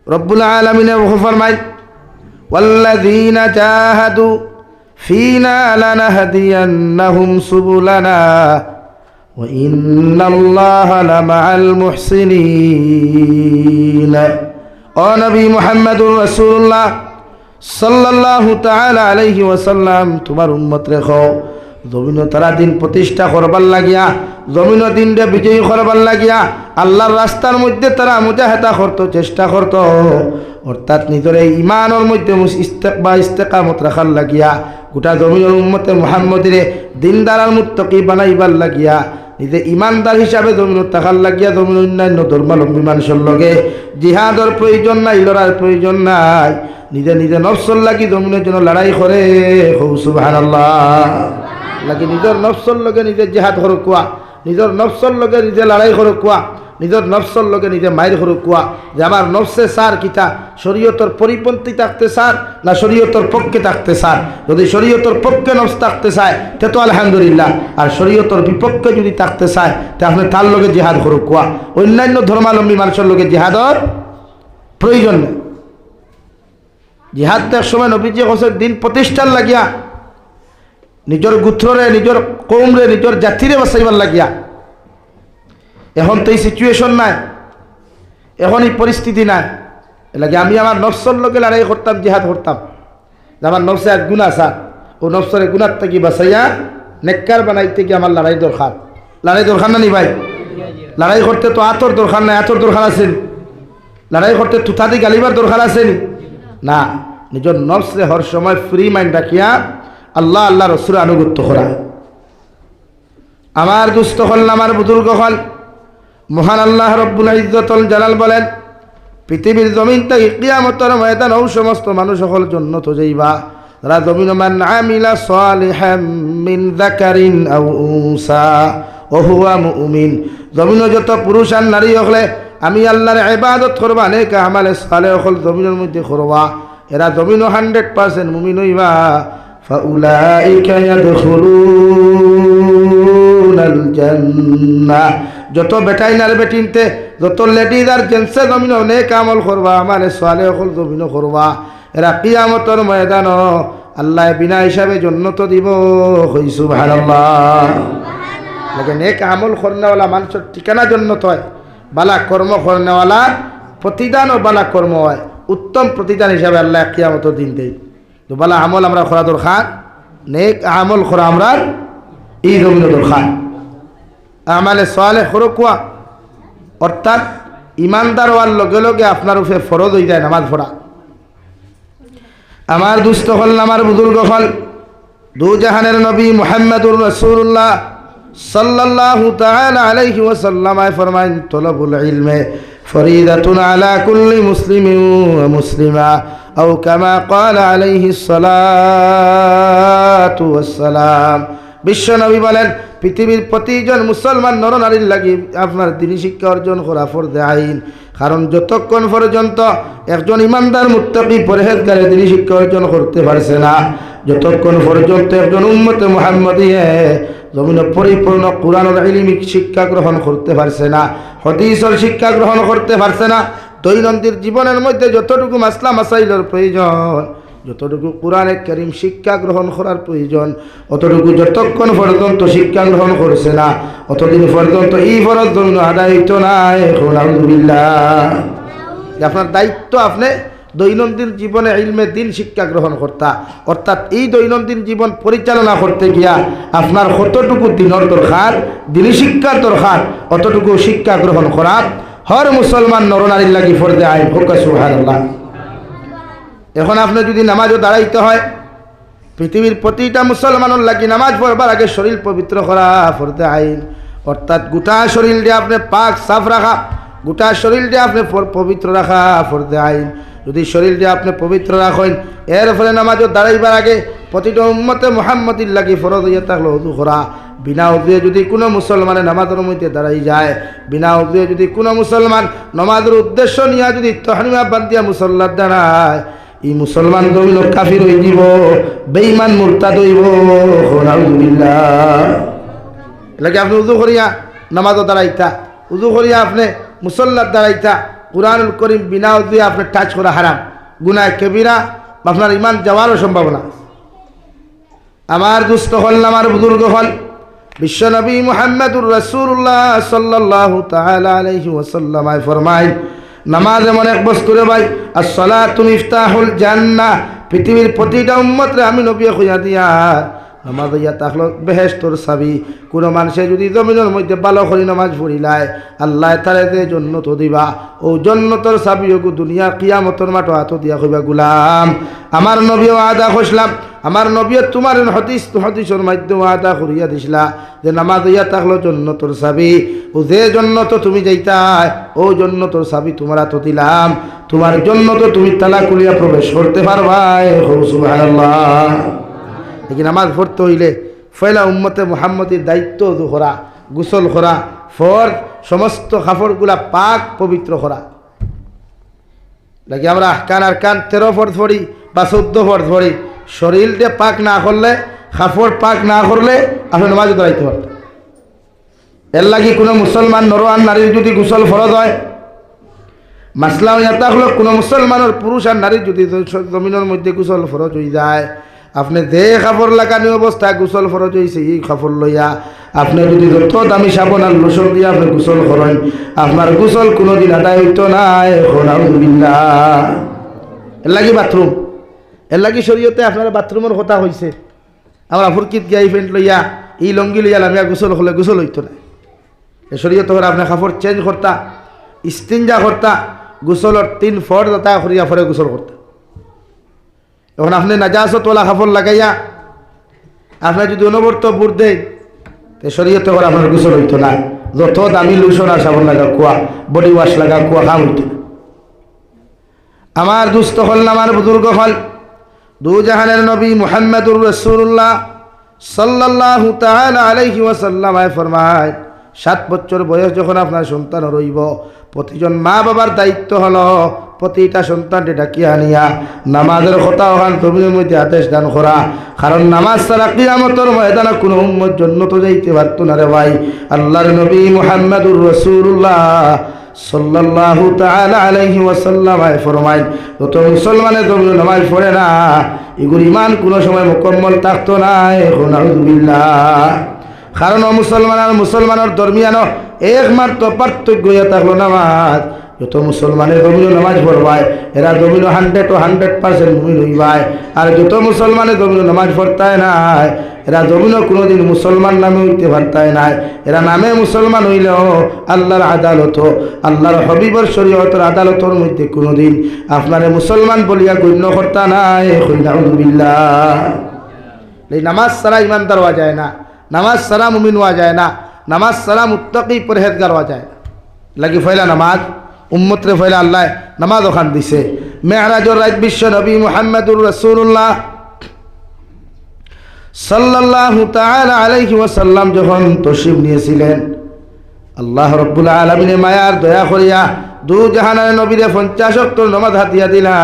রব্বুল আলামিনের ফরমায় ওয়াল্লাযীনা জাহাদু ফীনা লানাহদিয়ান্নাহুম সুবুলানা ওয়া ইন্নাল্লাহা লামাআল মুহসিনিন। ও নবী মুহাম্মদুর রাসূলুল্লাহ সাল্লাল্লাহু তাআলা আলাইহি ওয়াসাল্লাম, তোমার উম্মত রেখো জমিন তারা দিন প্রতিষ্ঠা করবার লাগিয়া, জমিন দিনটা বিজয়ী করবার লাগিয়া আল্লাহর রাস্তার মধ্যে তারা মুজাহাদা করত, চেষ্টা করত। অর্থাৎ নিজের এই ইমানের মধ্যে ইস্তেকামত রাখার লাগিয়া গোটা জমিনের উম্মতে মুহাম্মদীরে দিনদার আর মুত্তাকি বানাইবার লাগিয়া নিজে ইমানদার হিসাবে জমিন থাকার লাগিয়া জমিন অন্যান্য ধর্মাবলম্বী মানুষের লগে জিহাদর প্রয়োজন নাই, লড়ার প্রয়োজন নাই। নিজে নিজে নফসর লাগি জমিনের জন্য লড়াই করে। সুবহানাল্লাহ। লাগি নিজের নফসর লগে নিজে জিহাদ করো কোয়া, নিজের নফসর লগে নিজে লড়াই করো কোয়া, নিজের নফসর লগে নিজে মায়ের করো কোয়া যে আমার নফসে সার কিতা শরীয়তর পরিপন্থী থাকতে সার না শরীয়তর পক্ষে থাকতে সার। যদি শরীয়তর পক্ষে নফস থাকতে চায় তে তো আলহামদুলিল্লাহ, আর শরীয়তর বিপক্ষে যদি থাকতে চায় তে আপনি তার লগে জিহাদ করো কোয়া। অন্যান্য ধর্মাবলম্বী মানুষের লগে জিহাদর প্রয়োজন নেই। জিহাদ তো এক সময় নবীজি হোসেন দিন প্রতিষ্ঠার লাগিয়া নিজের গুত্ররে, নিজের কৌমরে, নিজের জাতিরে বাঁচাইবার লাগিয়া। এখন তো এই সিচুয়েশন নাই, এখন এই পরিস্থিতি নাই। এলাকি আমি আমার নফসর লোকে লড়াই করতাম, জিহাদ করতাম। আমার নফসে এক গুণা আছে, ও নফসরে গুণার থেকে বাঁচাইয়া নেককার বানাইতে গিয়ে আমার লড়াই দরকার। লড়াই দরকার না নি ভাই? লড়াই করতে তো আতর দরকার নাই, আতর দরকার আছে নি? লড়াই করতে তুতাদি গালিবার দরকার আছে নি? না, নিজের নফসে হর সময় ফ্রি মাইন্ড রাখিয়া আল্লাহ আল্লাহ রসুলের আনুগত্য করা। আমার দুস্থ হল, আমার বুজুর্গ হল, মহান আল্লাহ রব্বুল ইজ্জতুল জালাল বলেন পৃথিবীর জমিন থেকে কিয়ামতের ময়দান ও সমস্ত মানুষ সকল জান্নাত যাইবা যারা জমিন মান আমিলা সালিহাম মিন যাকারিন আও উনসা ওয়া হুয়া মুমিন। জমিন যত পুরুষ আর নারী হলে আমি আল্লাহর ইবাদত করবা, নেক আমালে সালেহ হল জমিনের মধ্যে করবা, এরা জমিন 100% মুমিন হইবা। ফাউলাইকা ইয়াদখুলুনাল জান্নাহ। যত বেটাইন আর বেটিনতে, যত লেডিজ আর জেন্টসে জমিন নেক আমল করবা, আমালে সালেহ হল জমিন করবা, এরা কিয়ামতের ময়দান আল্লাহ বিনা হিসাবে জান্নাত দিব। কই সুবহানাল্লাহ। লাগে নেক আমল করনেওয়ালা মানুষের ঠিকানা জান্নাত হয়, বালা কর্ম করনেওয়ালা প্রতিদান ও বালা কর্ম হয়, উত্তম প্রতিদান হিসাবে আল্লাহ কিয়ামতের দিন দেয়। তো বালা আমল আমরা করা দরকার, নেক আমল করা আমরা এই জমিন দরকার। আমালে সালেহ করো কোয়া, অর্থাৎ ইমানদার হওয়ার লগে লগে আপনার উপরে ফরজ হয়ে যায় নামাজ পড়া। আমার দুস্থ হল, আমার বুজুর্গ হল, দু জাহানের নবী মুহাম্মদুর রাসূলুল্লাহ সাল্লাল্লাহু তাআলা আলাইহি ওয়াসাল্লাম ফরমায়েন তলবুল ইলমে ফরিদাতুন আলা কুল্লি মুসলিমিন ওয়া মুসলিমা আও কামা ক্বালা আলাইহিস সালাতু ওয়াস সালাম। বিশ্ব নবী বলেন পৃথিবীর প্রতিজন মুসলমান নরনারীর লাগি আপনার দ্বীনি শিক্ষা অর্জন করা ফরজে আইন। কারণ যতক্ষণ পর্যন্ত একজন ইমানদার মুত্তাকি পরহেজগারে দ্বীনি শিক্ষা অর্জন করতে পারছে না, যতক্ষণ পর্যন্ত একজন উম্মতে মুহাম্মদী জমিন পরিপূর্ণ কুরআনের ইলমি শিক্ষা গ্রহণ করতে পারছে না, হাদিসের শিক্ষা গ্রহণ করতে পারছে না, দৈনন্দিন জীবনের মধ্যে যতটুকু মাসলা মাসাইলের প্রয়োজন, যতটুকু কোরআনে কারীম শিক্ষা গ্রহণ করার প্রয়োজন, অতটুকু যতক্ষণ পর্যন্ত শিক্ষা গ্রহণ করছে না, অতদিন পর্যন্ত এই ফরজ জমিন আদায় হইতো না। আলহামদুলিল্লাহ। আপনার দায়িত্ব আপনি দৈনন্দিন জীবনে ইলমে দিন শিক্ষা গ্রহণ করতা, অর্থাৎ এই দৈনন্দিন জীবন পরিচালনা করতে গিয়া আপনার কতটুকু দিনের দরকার, দিনী শিক্ষার দরকার, অতটুকু শিক্ষা গ্রহণ করা হর মুসলমান নরনারীর লাগি ফরজে আইন। সুবহানাল্লাহ। এখন আপনি যদি নামাজও দাঁড়াইতে হয়, পৃথিবীর প্রতিটা মুসলমানের লাগি নামাজ পড়বার আগে শরীর পবিত্র করা ফরজে আইন। অর্থাৎ গোটা শরীর দিয়ে আপনি পাক সাফ রাখা, গোটা শরীর দিয়ে আপনি পবিত্র রাখা ফরজে আইন। যদি শরীর দিয়ে আপনি পবিত্র রাখেন, এর ফলে নামাজও দাঁড়াইবার আগে প্রতিটা উম্মতে মুহাম্মদীর লাগি ফরজ হইয়া থাকলে ওযু করা। বিনা উযুয়ে যদি কোনো মুসলমানে নামাজের মধ্যে দাঁড়াই যায়, বিনা উযুয়ে যদি কোনো মুসলমান নামাজের উদ্দেশ্য নিয়ে যদি তাহরিমা বান্দিয়া মুসল্লাত দাঁড়ায়, এই মুসলমান জমিন কাফির হয়ে যাব, বেঈমান মুরতাদ হইব। আলহামদুলিল্লাহ। লাগে আপনি উযু করিয়া নামাজও দাঁড়াইতা, উযু করিয়া আপনি মুসল্লাত দাঁড়াইতা, কুরআনুল করিম বিনা উযু আপনি টাচ করা হারাম, গুনাহ কবিরা, আপনার ইমান যাওয়ারও সম্ভাবনা। আমার দুস্থ হল, আমার বুজুর্গ হল, বিশ্বনবী মুহাম্মদুর রাসূলুল্লাহ সাল্লাল্লাহু তাআলা আলাইহি ওয়াসাল্লাম ফরমায়, নামাজ এমন এক বস্তু রে ভাই, as-সালাতু মিফতাহুল জান্নাহ। পৃথিবীর প্রতিটা উম্মতরে আমি নবী কইয়া দিয়া নামাজ ইয়া তাহলো বেহেশতর চাবি। কোনো মানুষে যদি জমিনের মধ্যে ভালো করে নামাজ পড়িলায় আল্লাহ তারে দে জন্নত দিবা। ও জন্নতর চাবি ওগু দুনিয়া কিয়ামতর মাঠ হাত দিয়া কইবা, গুলাম আমার নবীও আদা কইসলাম, আমার নবী তোমার হদিসের মাধ্যমে আদা করিয়া দিছিলা যে নামাজ ইয়া তাহলো জন্নতর চাবি। ও যে জন্নত তুমি যাইতাই ও জন্নতর চাবি তোমার হাত দিলাম, তোমার জন্নত তুমি তালা করিয়া প্রবেশ করতে পারবাই। সুবহানাল্লাহ। দেখি নামাজ পড়তে হইলে ফয়লা উম্মতে মুহাম্মদের দায়িত্ব করা, গোসল করা, ফরজ সমস্ত কাপড়গুলা পাক পবিত্র করা। দেখি আমরা কান 13 ফরজ পড়ি বা 14 ফরজ পড়ি, শরীরটা পাক না করলে, কাপড় পাক না করলে আপনি নামাজ দাঁড়াইতে পারতেন। এর লাগি কোনো মুসলমান নরওয়ান নারীর যদি গোসল ফরজ হয়, মাসলা এটা হলো কোনো মুসলমানের পুরুষ আর নারীর যদি জমিনের মধ্যে গোসল ফরজ হয়ে যায়, আপনি যে কাপড় লাগানি অবস্থায় গোসল ফরজ হয়েছে এই কাপড় লইয়া আপনি যদি যত দামি সাবন আর লোসন দিয়ে আপনি গোসল করেন, আপনার গোসল কোনোদিন আদায় হইতো না। এর লাগি বাথরুম, এর লাগি শরীয়তে আপনার বাথরুমের কথা হয়েছে। আমরা ফুরকিত গিয়া ইভেন্ট লইয়া এই লঙ্গি লইয়া লামিয়া গোসল হলে গোসল হইতো না। এ শরীয়ত করে আপনার কাপড় চেঞ্জ করতা, ইস্তিনজা করতা, গোসলের 3 ফরজ আদায় করিয়া পরে গোসল করতা। এখন আপনি নাজাসতওয়ালা কাপড় লাগাইয়া আপনার যদি অনবর্ত বুট দেয় তো শরীয়তে করে আপনার গোসল হইতো না। যত দামি লোশন আর সাবান লাগা কুয়া, বডি ওয়াশ লাগা কুয়া কাম হইতো না। আমার দুস্থ হল, আমার বুজুর্গ হল, দু জাহানের নবী মুহাম্মদুর রাসূলুল্লাহ সাল্লাল্লাহু তাআলা আলাইহি ওয়াসাল্লাম ফরমায়, 7 বছর বয়স যখন আপনার সন্তান রইব, প্রতিজন মা বাবার দায়িত্ব হলো প্রতিটা সন্তানকে ডাকিয়া আনিয়া নামাজের কথা ওখান তবিনের মধ্যে আদেশ দান করা। কারণ নামাজ ছাড়া কিয়ামতের ময়দানে কোনো উম্মত জান্নাতে যাইতে পারতো না রে ভাই। আল্লাহর নবী মুহাম্মদুর রাসূলুল্লাহ সাল্লাল্লাহু তাআলা আলাইহি ওয়াসাল্লাম ফরমায়, যত মুসলমানে যখন নামাজ পড়ে না এগুলো ইমান কোনো সময় মুকম্মল থাকতো না। নাউযুবিল্লাহ। কারণ মুসলমান আর মুসলমানের দরমিয়ানো একমাত্র পার্থক্য হয়ে থাকলো নামাজ। যত মুসলমানের জমিন নামাজ পড়বায় এরা জমিন 100% মুমিন হইবায়, আর যত মুসলমানের জমিন নামাজ পড়তায় নাই এরা জমিনও কোনোদিন মুসলমান নামে হইতে পারতায় নাই। এরা নামে মুসলমান হইলেও আল্লাহর আদালত, আল্লাহর হবিবর শরীয়তের আদালতের মধ্যে কোনোদিন আপনারে মুসলমান বলিয়া গণ্য করতা নাই। নাউযুবিল্লাহ। এই নামাজ ছাড়া ইমানদার হওয়া যায় না, নামাজ ছাড়া মুমিন হওয়া যায় না, নামাজ ছাড়া মুত্তাকি পরহেজগার হওয়া যায় না। লাগি ফয়লা নামাজ উম্মতরে ফয়লা আল্লাহ নামাজ ওখান দিছে। মেহরাজের রাত বিশ্ব নবী মুহাম্মদুর রাসূলুল্লাহ সাল্লাল্লাহু তাআলা আলাইহি ওয়াসাল্লাম যখন তশরিফ নিয়েছিলেন, আল্লাহ রাব্বুল আলামিনের মায়ার দয়া করিয়া দু জাহানের নবীরে 50 ওয়াক্ত নামাজ হাতিয়া দিলা।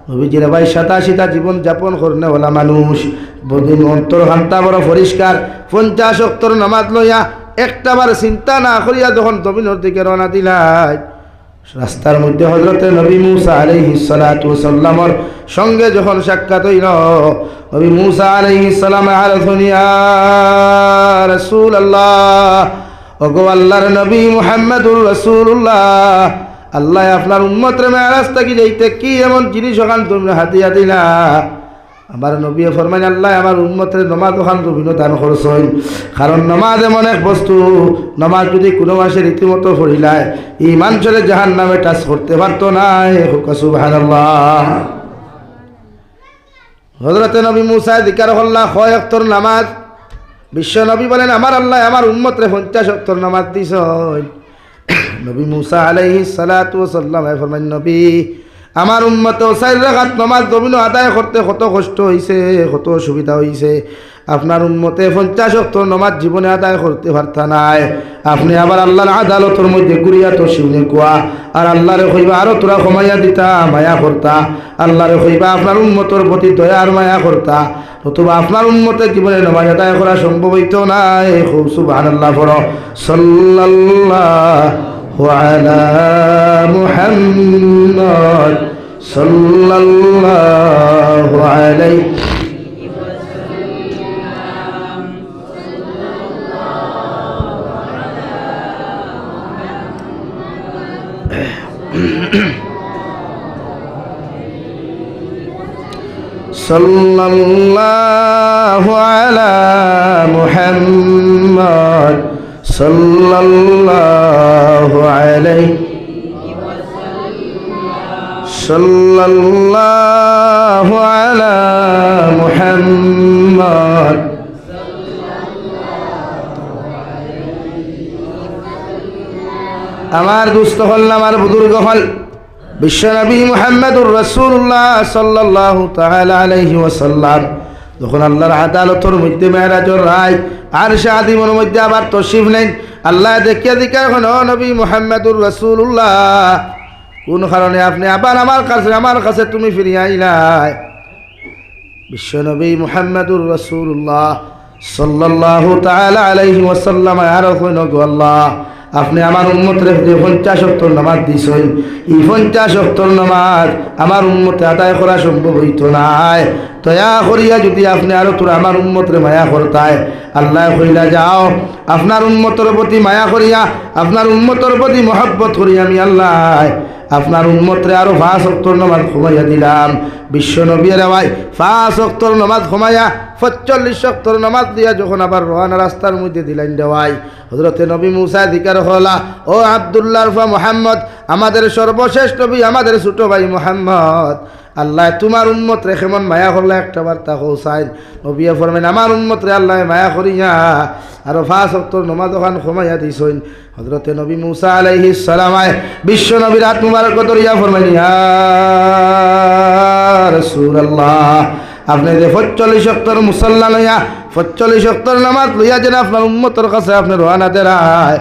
নবীজির ভাই 87টা জীবন যাপন করনে ওলা মানুষ, বদিন অন্তর হান্তা বড় পরিষ্কার, 50 ওয়াক্তর নামাজ লইয়া একটাবার চিন্তা না করিয়া যখন জমিনের দিকে রওনা দিলাই, রাস্তার মধ্যে হযরতে নবী মুসা আলাইহিস সালাতু ওয়াসাল্লামের সঙ্গে যখন সাক্ষাৎ হইল, নবী মুসা আলাইহিস সালাম আরজুন ইয়া রাসূলুল্লাহ, ওগো আল্লাহর নবী মুহাম্মদুর রাসূলুল্লাহ, আল্লাহ আপনার উম্মতরে মেরাজ থেকে যাইতে কি এমন জিনিস ওখান তোমরা হাতিয়া দিলা? আমার নবী ফরমাইন, আল্লাহ আমার উম্মতের নামাজ ওখান রবিন দান করছেন। কারণ নামাজ এমন এক বস্তু, নামাজ যদি কোনো মাসে রীতিমতো পড়িলায় এই মানুষের জাহান্নামে টাচ করতে পারতো না। সুবহানাল্লাহ। হযরতে নবী মুসা জিকির করলা 6 ওয়াক্তর নামাজ। বিশ্ব নবী বলেন, আমার আল্লাহ আমার উম্মতরে 50 ওয়াক্তর নামাজ দিছেন। নবী মুসা আলাইহিস সালাতু ওয়াসাল্লাম ফরমাইন, নবী আমার উম্মত 4 রাকাত নামাজ জমিন আদায় করতে কত কষ্ট হইছে, কত অসুবিধা হইছে। আপনার উম্মতে 50 ওয়াক্ত নামাজ জীবনে আদায় করতে পারতা নাই। আপনি আবার আল্লাহর আদালতের মধ্যে গুরিয়া তো শিবনে কোয়া আর আল্লাহরে কইবা আরো তোরা কমাইয়া দিতা, মায়া করতা। আল্লাহরে কইবা আপনার উম্মতের প্রতি দয়া আর মায়া করতা, অথবা আপনার উম্মতের জীবনে নামাজ আদায় করা সম্ভব হইতো না। খুব সুবহানাল্লাহ পড়ো, সাল্লাল্লাহু وعلى محمد صلى الله عليه صلى الله على محمد صلى الله عليه صلى الله على محمد আমার দুস্থ হল আমার বুজুর্গ হল বিশ্বনবী মুহাম্মদুর রাসূলুল্লাহ সাল্লাল্লাহু তাআলা আলাইহি ওয়াসাল্লাম যখন আল্লাহর আদালতের মধ্যে মেরাজের রায় আরশে আযীমের মধ্যে আবার তশরিফ নেন আল্লাহ দেখিয়া দিকা এখন ও নবী মুহাম্মদুর রাসূলুল্লাহ কোন কারণে আপনি আবার আমার কাছে তুমি ফিরে আইলাই বিশ্বনবী মুহাম্মদুর রাসূলুল্লাহ সাল্লাল্লাহু তাআলা আলাইহি ওয়াসাল্লাম আর কইন গো আল্লাহ আপনি আমার উম্মতের যে 50 ওয়াক্ত নামাজ দিছেন এই 50 ওয়াক্ত নামাজ আমার উম্মতে আদায় করা সম্ভব হইতো না দয়া করিয়া যদি আপনি আরো তোর আমার উম্মতের মায়া করতায় আল্লাহ কইলা যাও আপনার উম্মতের প্রতি মায়া করিয়া আপনার উম্মতের প্রতি মহব্বত করিয়া আমি আল্লাহ আপনার উম্মতরে আরো 5 ওয়াক্ত নামাজ ঘুমাইয়া দিলাম বিশ্ব নবীর ভাই 5 ওয়াক্ত নামাজ ঘুমাইয়া 45 ওয়াক্ত নামাজ দিয়া যখন আবার রওনা রাস্তার মধ্যে দিলেন দেওয়াই হযরতে নবী মুসা জিকির হলা ও আব্দুল্লাহ ফা মুহাম্মদ আমাদের সর্বশেষ নবী আমাদের ছোট ভাই মুহাম্মদ আল্লাহ তোমার উম্মত রে কেমন মায়া করলে একটা বার্তা কৌসাইন নবী ফরমাইন আমার উম্মত রে আল্লাহ মায়া করিয়া আর 5 ওয়াক্ত নামাজ ওখান ঘুমাইয়া দিছেন হযরতে নবী মুসা আলাইহিস সালাম বিশ্ব নবীর হাত মুবারক ধরিয়া ফরমাইন ইয়া রাসূলুল্লাহ আপনি যে 45 ওয়াক্তের মুসাল্লা লইয়া 45 ওয়াক্তের নামাজ লইয়া যেন আপনার উম্মতের কাছে আপনি রওনা দেরায়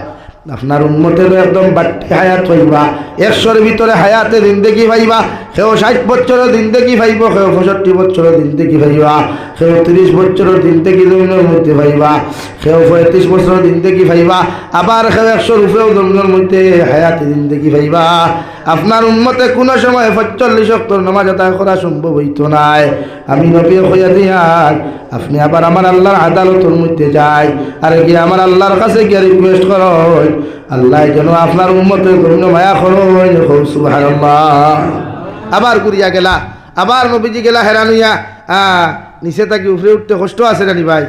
আপনার উম্মতের একদম বাড়তি হায়াত হইবা 100-এর ভিতরে হায়াতে জিন্দেগি পাইবা কেউ 60 বছরের জিন্দেগি পাইব কেউ 65 বছরের জিন্দেগি পাইবা কেউ 30 বছরের জিন্দেগি জমিনের মধ্যে পাইবা কেউ 35 বছরের জিন্দেগি পাইবা আবার কেউ 100 উপরেও জমিনের মধ্যে হায়াতে জিন্দেগি পাইবা আপনার উম্মতে কোনো সময় 45 ওয়াক্তের নামাজ আদায় করা সম্ভব হইতো না আমি নবী কইয়া দিয়ার আপনি আবার আমার আল্লাহর আদালতের মধ্যে যাই আর গিয়ে আমার আল্লাহর কাছে গিয়ে রিকোয়েস্ট করুন আল্লাহ যেন আপনার উম্মতের জন্য মায়া করুন সুবহানাল্লাহ আবার ঘুরিয়া গেলা আবার নবীজি গেলা হেরান হইয়া নিচে থাকি উপরে উঠতে কষ্ট আছে নানি ভাই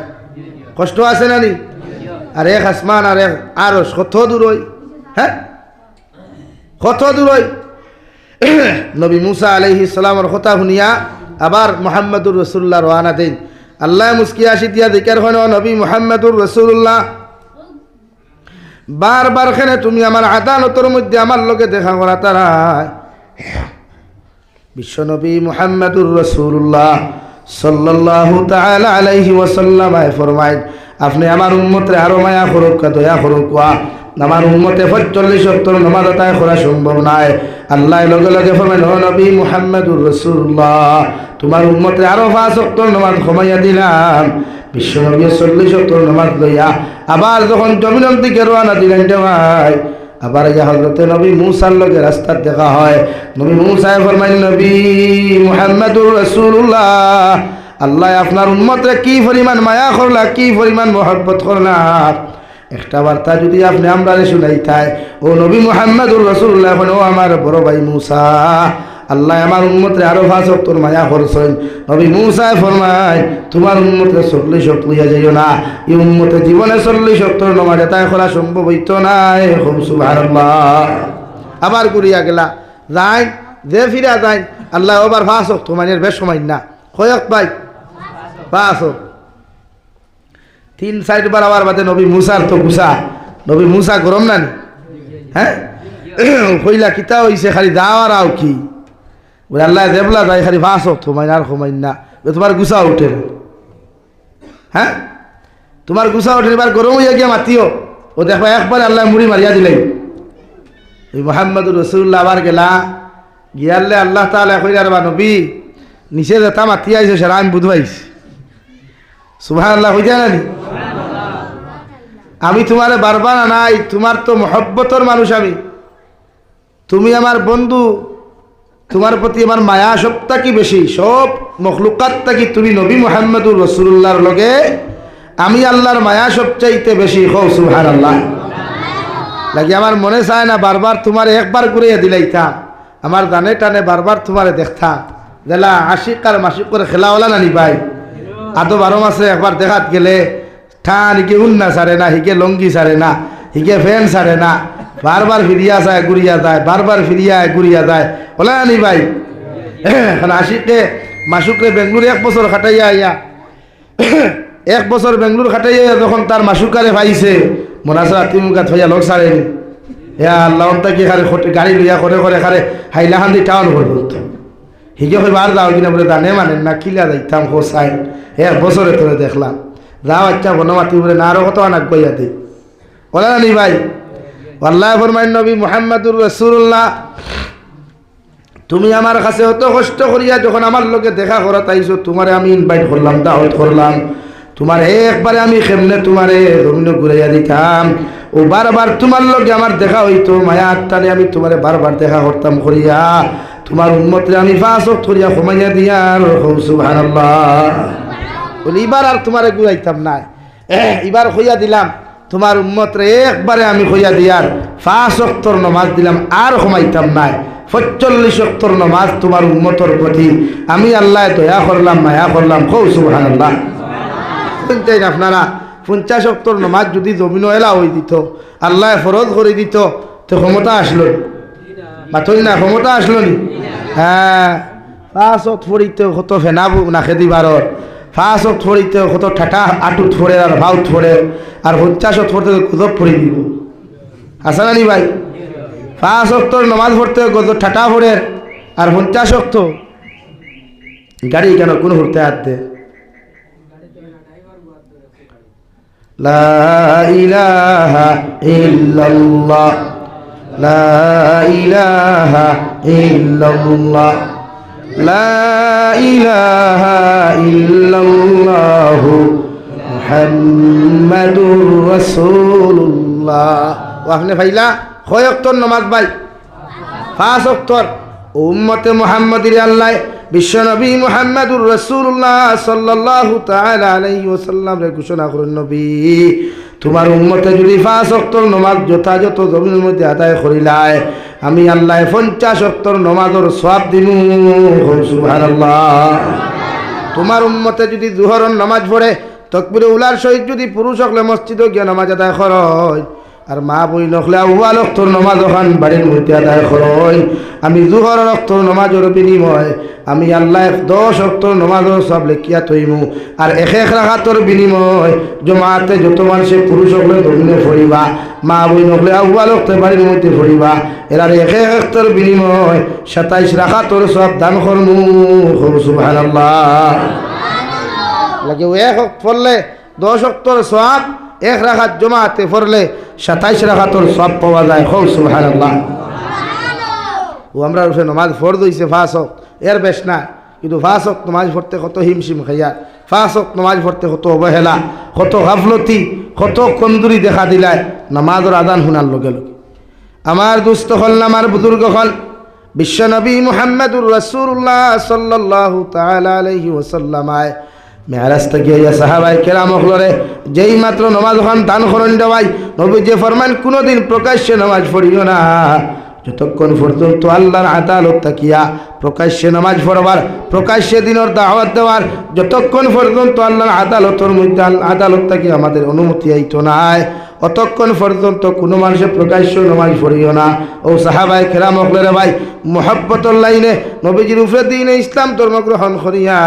কষ্ট আছে নানি আর এক আসমান আর এক আরশ কত দূর হই হ্যাঁ কত দূর হই নবী মুসা আলাইহিস সালামের কথা শুনিয়া আবার মুহাম্মদুর রাসূলুল্লাহ রওনা দেন আল্লাহ মুস্কিয়া আসি দিয়া জিকির হয় নবী মুহাম্মদুর রাসূলুল্লাহ বারবার খেনে তুমি আমার আদালতের মধ্যে আমার লগে দেখা করা তারা বিশ্ব নবী মুহাম্মদুর রাসূলুল্লাহ সাল্লাল্লাহু তাআলা আলাইহি ওয়াসাল্লাম ফরমায় আপনি আমার উম্মতরে আরো মায়া করুক দয়া করুক আমার উম্মতে 45 ওয়াক্ত নামাজ আদায় করা সম্ভব নয় আল্লাহ লগে লগে ফরমায় ও নবী মুহাম্মদুর রাসূলুল্লাহ তোমার উম্মতে আরো 5 ওয়াক্ত নামাজ ঘুমাইয়া দিলাম বিশ্ব নবী 40 ওয়াক্ত নামাজ লইয়া আবার যখন জমিনের দিকে রওনা দিলেন ভাই আবার ইয়া হযরতে নবী মুসার লগে রাস্তা দেখা হয় নবী মুসা ফরমাইলেন নবী মুহাম্মদুর রাসূলুল্লাহ আল্লাহ আপনার উম্মতরে কি পরিমাণ মায়া করলা কি পরিমাণ মহব্বত করলা একটা বার্তা যদি আপনি আমরা শুনাইতাই ও নবী মুহাম্মদুর রাসূলুল্লাহ ও আমার বড় ভাই মুসা আল্লাহ আমার উম্মতরে আরো 5 ওয়াক্ত মায়া করছেন নবী মুসা ফরমায় তোমার উম্মতরে 40 ওয়াক্ত লইয়া যাইও না এই উম্মতে জীবনে 40 ওয়াক্ত নামাজ আদায় করা সম্ভব হইতো না সুবহানাল্লাহ আবার ঘুরিয়া গেলা যাই যে ফিরা যাই আল্লাহ আবার 5 ওয়াক্ত মানে বেশ সময় না কয় ওয়াক্ত ভাই 5 ওয়াক্ত 3-4 বার আবার বাদে নবী মুসার তো গুসা নবী মুসা গরম না হ্যাঁ কইলা কিতা হইছে খালি দাওয়ার আও কি বলে আল্লাহ দেবলা যাই খালি 5 ওয়াক্ত মানে আর কমাইন না তোমার গুসা উঠে হ্যাঁ তোমার গুসা উঠে এবার গরম হইয়া গিয়া মাতিও ও দেখো একবার আল্লাহ মুড়ি মারিয়া দিলাই এই মুহাম্মদুর রাসূলুল্লাহ আবার গেলা গিয়ালে আল্লাহ তাআলা কইরা বা নবী নিচে যেটা মাতি আইছে সেটা আমি বুঝবাইছি সুবহানাল্লাহ হইয়া না আমি তোমারে বারবার নাই তোমার তো মহব্বতর মানুষ তুমি আমার বন্ধু, তোমার প্রতি আমার মায়া সবটা কি বেশি, সব মখলুকাতটা কি তুমি নবী মুহাম্মদুর রাসূলুল্লাহর লগে আমি আল্লাহর মায়া সবচাইতে বেশি। হও সুবহানাল্লাহ। লাগে আমার মনে চায় না বারবার তোমার একবার ঘুরিয়ে দিলাইতাম, আমার দানে টানে বারবার তোমারে দেখতাম। দেলা আশিক আর মাসিক করে খেলাওয়ালা নানি ভাই, আদো 12 মাসে একবার দেখাত গেলে ঠান হিকে উন্না সারে না, হিকে লঙ্গি সারে না, হিকে ফ্যান সারে না, বারবার ফিরিয়া যায় ঘুরিয়া যায়, বারবার ফিরিয়া ঘুরিয়া যায়, ওলা নানি ভাই। এখন আশিকে মাসুকরে বেঙ্গলুর 1 বছর খাটাইয়া আইয়া 1 বছর বেঙ্গলুর খাটাইয়া যখন তার মাসুকারে পাইছে মনাসা তুমি গাছ ভাইয়া লোক সারেনি, হ্যাঁ আল্লাহ কি খারে গাড়ি লইয়া করে করে খারে হাইলাহান্দি টাউন পর্যন্ত হিকে হয়ে বার যাও কিনা বলে দানে মানেন না, কিলা যাইতাম খো সাই 1 বছরে তোরে দেখলাম যাও আচ্ছা বনমাতি বলে না আরো কত আনাক বইয়া দিই। বলে না নি ভাই, আল্লাহ ফরমাইন নবী মুহাম্মদুর রাসূলুল্লাহ তুমি আমার কাছে অত কষ্ট করিয়া যখন আমার লোকে দেখা করা তাইছো, তোমারে আমি ইনভাইট করলাম, দাওয়াত করলাম, তোমার একবারে আমি কেমনে তোমারে রমিন ঘুরাইয়া দিতাম, ও বারবার তোমার লোকে আমার দেখা হইতো, মায়া আত্মারে আমি তোমারে বারবার দেখা করতাম করিয়া তোমার উম্মতরে আমি 5 ওয়াক্ত করিয়া কমাইয়া দিয়ার। সুবহানাল্লাহ। বলি এবার আর তোমারে ঘুরাইতাম না, এবার হইয়া দিলাম তোমার উম্মতরে একবারে আমি হইয়া দিয়ার 5 ওয়াক্তর নামাজ দিলাম, আর কমাইতাম না। 45 ওয়াক্তর নামাজ তোমার উম্মতর প্রতি আমি আল্লাহ দয়া করলাম, মায়া করলাম। সুবহানাল্লাহ। শুনতেন আপনারা 50 ওয়াক্তর নামাজ যদি জমিন এলা হয়ে দিত, আল্লাহ ফরজ করে দিত, তো ক্ষমতা আসলো মাথই না, ক্ষমতা আসলো নি? হ্যাঁ 5 ওয়াক্ত ফড়িতে কত ফেনাবো না খেদি বারর, 5 ওয়াক্ত ফড়িতে কত ঠাটা আটুত ফড়ে আর ভাউত ফড়ে, আর 50 ওয়াক্ত ফড়তে গজব ফড়ি দিব। আসা নি ভাই? 5 ওয়াক্তর নামাজ পড়তে গজব ঠাটা ফড়ে, আর 50 ওয়াক্ত গাড়ি কেন কোন ঘুরতে হাঁটতে। লা ইলাহা ইল্লাল্লাহ, লা ইলাহা ইল্লাল্লাহ, লা ইলাহা ইল্লাল্লাহ মুহাম্মাদুর রাসূলুল্লাহ। ও আপনি ভাইলা কয় ওয়াক্তর নামাজ ভাই? 5 ওয়াক্তর। উম্মতে মুহাম্মাদির আল্লাহ বিশ্বনবী মুহাম্মদুর রাসূলুল্লাহ সাল্লাল্লাহু তাআলা আলাইহি ওয়াসাল্লাম রে ঘোষণা করেন, নবী তোমার উম্মতে যদি 5 ওয়াক্তর নামাজ যথাযথ জমিনের মধ্যে আদায় করিলায়, আমি আল্লাহ 50 ওয়াক্তর নামাজের সওয়াব দিমু। সুবহানাল্লাহ। তোমার উম্মতে যদি যোহরের নামাজ পড়ে তাকবীরে উলার সহিত যদি পুরুষ হলে মসজিদে গিয়ে নামাজ আদায় করে, আর মা বই নখলে আউয়াল ওয়াক্তর নামাজ ওখান বাড়ির মধ্যে আদায় করই, আমি যোহরের ওয়াক্তর নামাজের বিনিময় আমি আল্লাহ 10 ওয়াক্তর নামাজের সব লেখিয়া থইমু। আর এক রাকাতের বিনিময় জমাতে যত মানুষে পুরুষ হলে দমিনে পড়িবা, মা বই নখলে আউয়াল ওয়াক্তর বাড়ির মধ্যে পড়িবা, এরার এক ওয়াক্তর বিনিময় 27 রাকাতের সব দান করমু। সুবহানাল্লাহ। লাগে এক ওয়াক্ত পড়লে 10 ওয়াক্তর সওয়াব, 1 রাকাত জমাতে পড়লে 27 রাকাতের সওয়াব পাওয়া যায়। সুবহানাল্লাহ। ও আমরা নামাজ ফরজ হইছে 5 ওয়াক্ত, এর বেশ না, কিন্তু 5 ওয়াক্ত নামাজ পড়তে কত হিমশিম খাইয়া, 5 ওয়াক্ত নামাজ পড়তে কত অবহেলা, কত গাফলতি, কত কমজুরি দেখা দিলায় নামাজের আজান শুনার লগে লগে। আমার দুস্থ হল, আমার বুজুর্গ হল, বিশ্বনবী মুহাম্মদুর রাসূলুল্লাহ সাল্লাল্লাহু তাআলা আলাইহি ওয়াসাল্লাম মেরাজ থেকে সাহাবায়ে কেরাম হলরে যেই মাত্র নামাজ খান দান করেন দেওয়াই, নবী যে ফরমান কোনোদিন প্রকাশ্যে নামাজ পড়িও না যতক্ষণ পর্যন্ত আল্লাহর আদালত তাকিয়া প্রকাশ্যে নামাজ পড়বার, প্রকাশ্যে দিনের দাওয়াত দেওয়ার যতক্ষণ পর্যন্ত আল্লাহর আদালতের মধ্যে আদালত তাকিয়া আমাদের অনুমতি আইতো নাই, অতক্ষণ পর্যন্ত কোনো মানুষের প্রকাশ্য নামাজ পড়িও না। ও সাহাবায়ে কেরাম হলরে ভাই মুহাব্বতের লাইনে নবীজির উপরে দিনে ইসলাম ধর্ম গ্রহণ করিয়া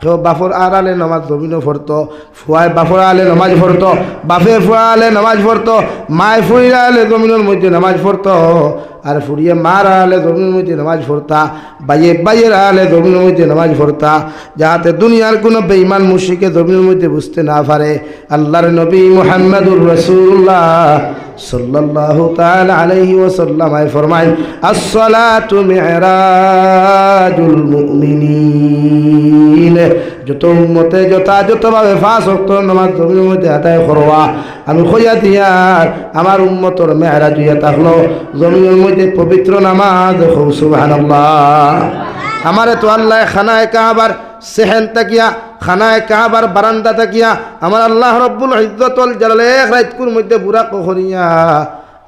কেউ বাফর আড়ালে নামাজ জমিনও পড়তো, ফুয়ায় বাফর আলে নামাজ পড়তো, বাফে ফুয়া আলে নামাজ পড়তো, মায় ফুইরা আলে জমিনের মধ্যে নামাজ পড়তো, আর ফুরিয়ে মার আলে জমিনের মধ্যে নামাজ পড়তা, বাইয়ের আলে জমিনের মধ্যে নামাজ পড়তা, যাতে দুনিয়ার কোনো বেঈমান মুশরিকে জমিনের মধ্যে বুঝতে না পারে। আল্লাহর নবী মুহাম্মদুর রাসূলুল্লাহ সাল্লাল্লাহু তাআলা আলাইহি ওয়াসাল্লাম ফরমায়, আসসালাতু মি'রাজুল মুমিনিন, যত উম্মতে যথাযথভাবে 5 ওয়াক্ত নামাজ জমিনের মধ্যে আদায় করবা আমি কইয়া দিয়ার আমার উম্মতর মেহরাজ হইয়া থাকলো জমিনের মধ্যে পবিত্র নামাজ সুবহানাল্লাহ। আমারে তো আল্লাহ খানায়ে কাবার সেহেন তাকিয়া খানায়ে কাবার বারান্দা তাকিয়া আমার আল্লাহ রব্বুল ইজ্জতুল জালাল এক রাতকুর মধ্যে বুরাক করিয়া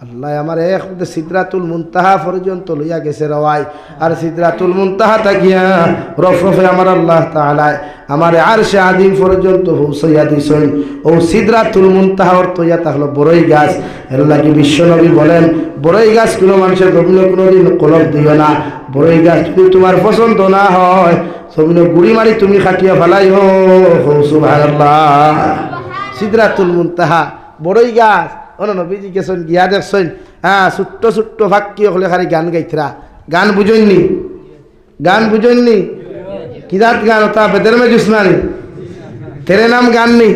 আল্লাহ আমার এক সিদরাতুল মুনতাহা পর্যন্ত লইয়া গেছে রওয়াই। আর সিদরাতুল মুনতাহা তাকিয়া রফরফে আমার আল্লাহ তাআলা আমার আরশে আযীম পর্যন্ত পৌঁছাইয়া দিছেন। ও সিদরাতুল মুনতাহা অর্থ ইয়া তাহলো বড়ই গাছ। এর লাগি বিশ্বনবী বলেন বড়ই গাছ কোনো মানুষের জমিনে কোনোদিন কলব দিও না। বড়ই গাছ যদি তোমার পছন্দ না হয় জমিনে গুড়ি মারি তুমি খাটিয়া ফেলাইও সুবহানাল্লাহ। সিদরাতুল মুনতাহা বড়ই গাছ নবীজি গেছেন গিয়া দেখছেন ছোট্ট ছোট্ট ফাঁকি হলে খালি গান গাইতরা। গান বুঝইনি? গান বুঝইনি? কিরাত গান ওটা বেদের মে জুসনানি তেরে নাম গান নি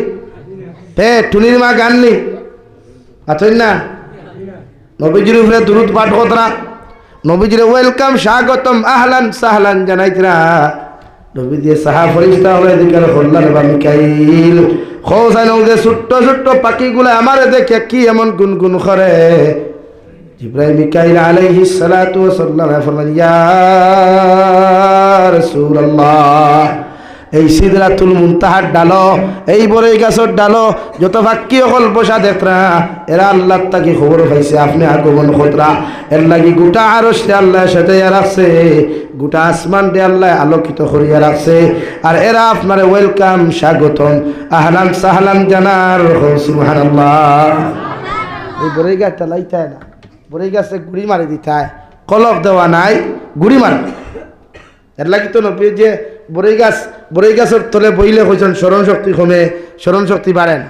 পে টুনির মা গান নি আছেন না? নবীজির উপরে দুরূদ পাঠ করতরা, নবীজির ওয়েলকাম স্বাগতম আহলান সাহলান জানাইতরা। নবী দিয়ে সাহা ফরিস্তা হলে দিকে হল্লার বা মিকাইল খোসাইন যে ছোট্ট ছোট্ট পাখিগুলো আমারে দেখে কি এমন গুনগুন করে। জিবরাইল মিকাইল আলাইহিস সালাতু ওয়াস সালাম ফরমান ইয়া রাসূলুল্লাহ এই সিদরাতুল মুনতাহার ডালো এই বড়ই গাছের ডালো যত ফাঁকি হল বসা দেখরা এরা আল্লাহ তাকে খবর পাইছে আপনি আগমন খতরা। এর লাগি গোটা আরশ আল্লাহ সাজাইয়া রাখছে, গোটা আসমান দিয়ে আল্লাহ আলোকিত করিয়া রাখছে। আর এরা আপনার ওয়েলকাম স্বাগতম আহলান সাহলান জানার সুবহানাল্লাহ। এই বড়ই গাছটা লাইতায় না, বড়ই গাছে গুড়ি মারি দিতায়, কলব দেওয়া নাই, গুড়ি মারা। এর লাগি তো নবী যে বড়ই গাছের তলে বইলে কইছেন স্মরণ শক্তি কমে, স্মরণ শক্তি বাড়ে না।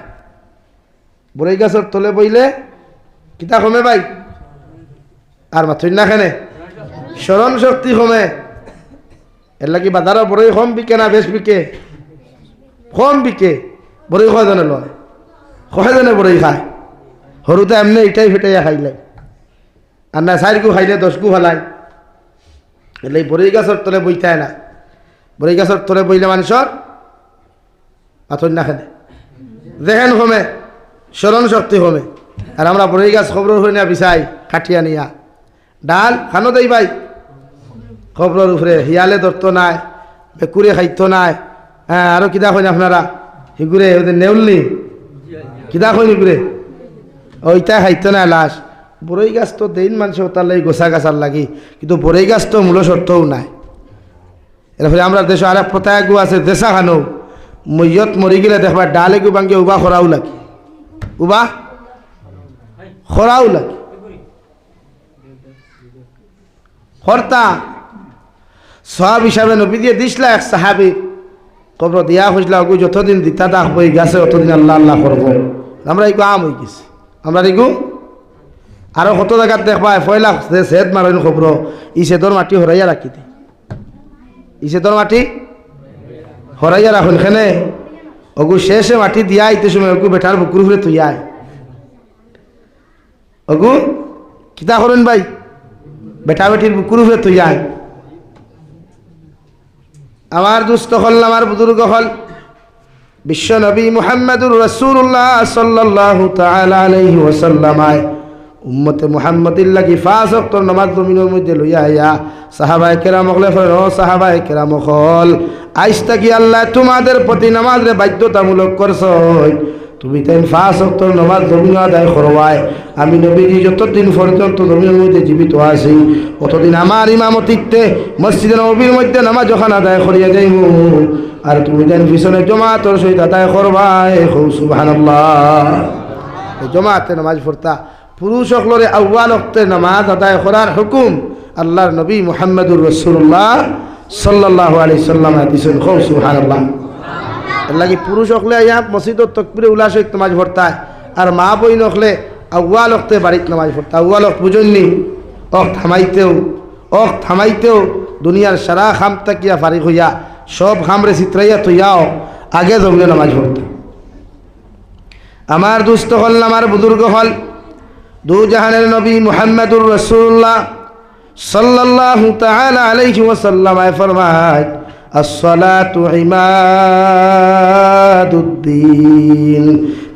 বড়ই গাছের তলে বইলে কিতা কমে ভাই? আর মাথুই না খেনে স্মরণ শক্তি কমে। এর লাগি বাজারও বড়ই কম বিকে না বেশ বিকে? কম বিকে। বড়ই কয়জনে লয়? কয়জনে বড়ই খায়? সরুতে এমনি ইটাই ফেটাইয়া খাইলাই আর না 4 গু খাইলে 10 গু ফেলাই। এলে বড়ই গাছের তলে বইতায় না। বড়ই গাছের তলে বইলে মানুষের মাথুই না খেনে দেখেন কমে, স্মরণ শক্তি কমে। আর আমরা বড়ই গাছ খবর হই না বিছাই কাটিয়া নিয়া ডাল খানো দেই ভাই খবরের উপরে হিয়ালে ধরতো নাই, মেকুরে খাইতো নাই। হ্যাঁ আরো কিতা কইন আপনারা হিগুরে ওদের নেউলনি কিতা কইন হিগুরে ওইটা খাইতো না লাশ। বড়ই গাছ তো দেন মানুষ তার লাগি গোছা গাছার লাগি, কিন্তু বড়ই গাছ তো মূল শর্তও নাই। এরপরে আমরা দেশে আর এক প্রথায় গু আছে দেশা খানো মৈয়ত মরি গেলে দেখবা ডালে গু ভাঙ্গে উবা খরাও লাগে, উবা খরাও লাগে খরতা সব হিসাবে নবী দিয়ে দিসলা এক সাহাবি কবর দিয়া খুঁজলা ওগু যতদিন দিতা থাকবো এই গাছে অতদিন আল্লাহ আল্লাহ করবো। আমরা এইগু আম হয়ে গেছি, আমরা এইগু আরো কত জায়গাত দেখবা পয়লা সেদ মারেন খবর ই সেদর মাটি হরাইয়া রাখি দি, ই সেদর মাটি হরাইয়া রাখুন খেনে ওগু শেষে মাটি দিয়া আইতে সময় ওগু বেটার বুকুর উপরে তুই আয় ওগু কিতা করেন ভাই বেটা বেটির বুকুর উপরে তুই আয়। আমার দুস্থ হল আমার বুজুর্গ হল বিশ্ব নবী মুহাম্মদুর রাসূলুল্লাহ সাল্লাল্লাহু তাআলা আলাইহি ওয়াসাল্লাম উম্মতে মুহাম্মাদির লাগি 5 ওয়াক্ত নামাজ জমিনের মধ্যে লইয়া আইয়া সাহাবায়ে কেরাম হলে ও সাহাবায়ে কেরাম হল আইস্তা কি আল্লাহ তোমাদের প্রতি নামাজে বাধ্যতামূলক করছো, তুমি তাই 5 ওয়াক্ত নামাজ জমিনে আদায় করবাই। আমি নবীজি যতদিন পর্যন্ত জমিনের মধ্যে জীবিত আছি ততদিন আমার ইমামতিতে মসজিদে নববীর মধ্যে নামাজ যখন আদায় করিয়া যাইব আর তুমি যেন পিছনে জমাতের সহিত আদায় করবাই। সুবহানাল্লাহ। জমাতে নামাজ পড়তা পুরুষ সকলরে আউয়াল ওয়াক্তে নামাজ আদায় করার হুকুম আল্লাহর নবী মুহাম্মদুর রাসূলুল্লাহ সাল্লাল্লাহু আলাইহি সাল্লাম দিছেন। সুবহানাল্লাহ। এর লাগি পুরুষ হকলে আইয়া মসজিদত তকবীরে উল্লাস সহিত নামাজ পড়তা আর মা বইন হকলে আউয়াল ওয়াক্তে বাড়িতে নামাজ পড়তা। আউয়াল ওয়াক্ত বুঝুননি থামাইতেও দুনিয়ার সারা খাম তাকিয়া ফারিক হইয়া সব খামরে চিত্রাইয়া তৈয়াও আগে জমিনে নামাজ পড়তা। আমার দুস্থ হল আমার বুজুর্গ হল দু জাহানের নবী মুহাম্মদুর রাসূলুল্লাহ সাল্লাল্লাহু তাআলা আলাইহি ওয়াসাল্লাম ফরমায় الصلاة عماد الدين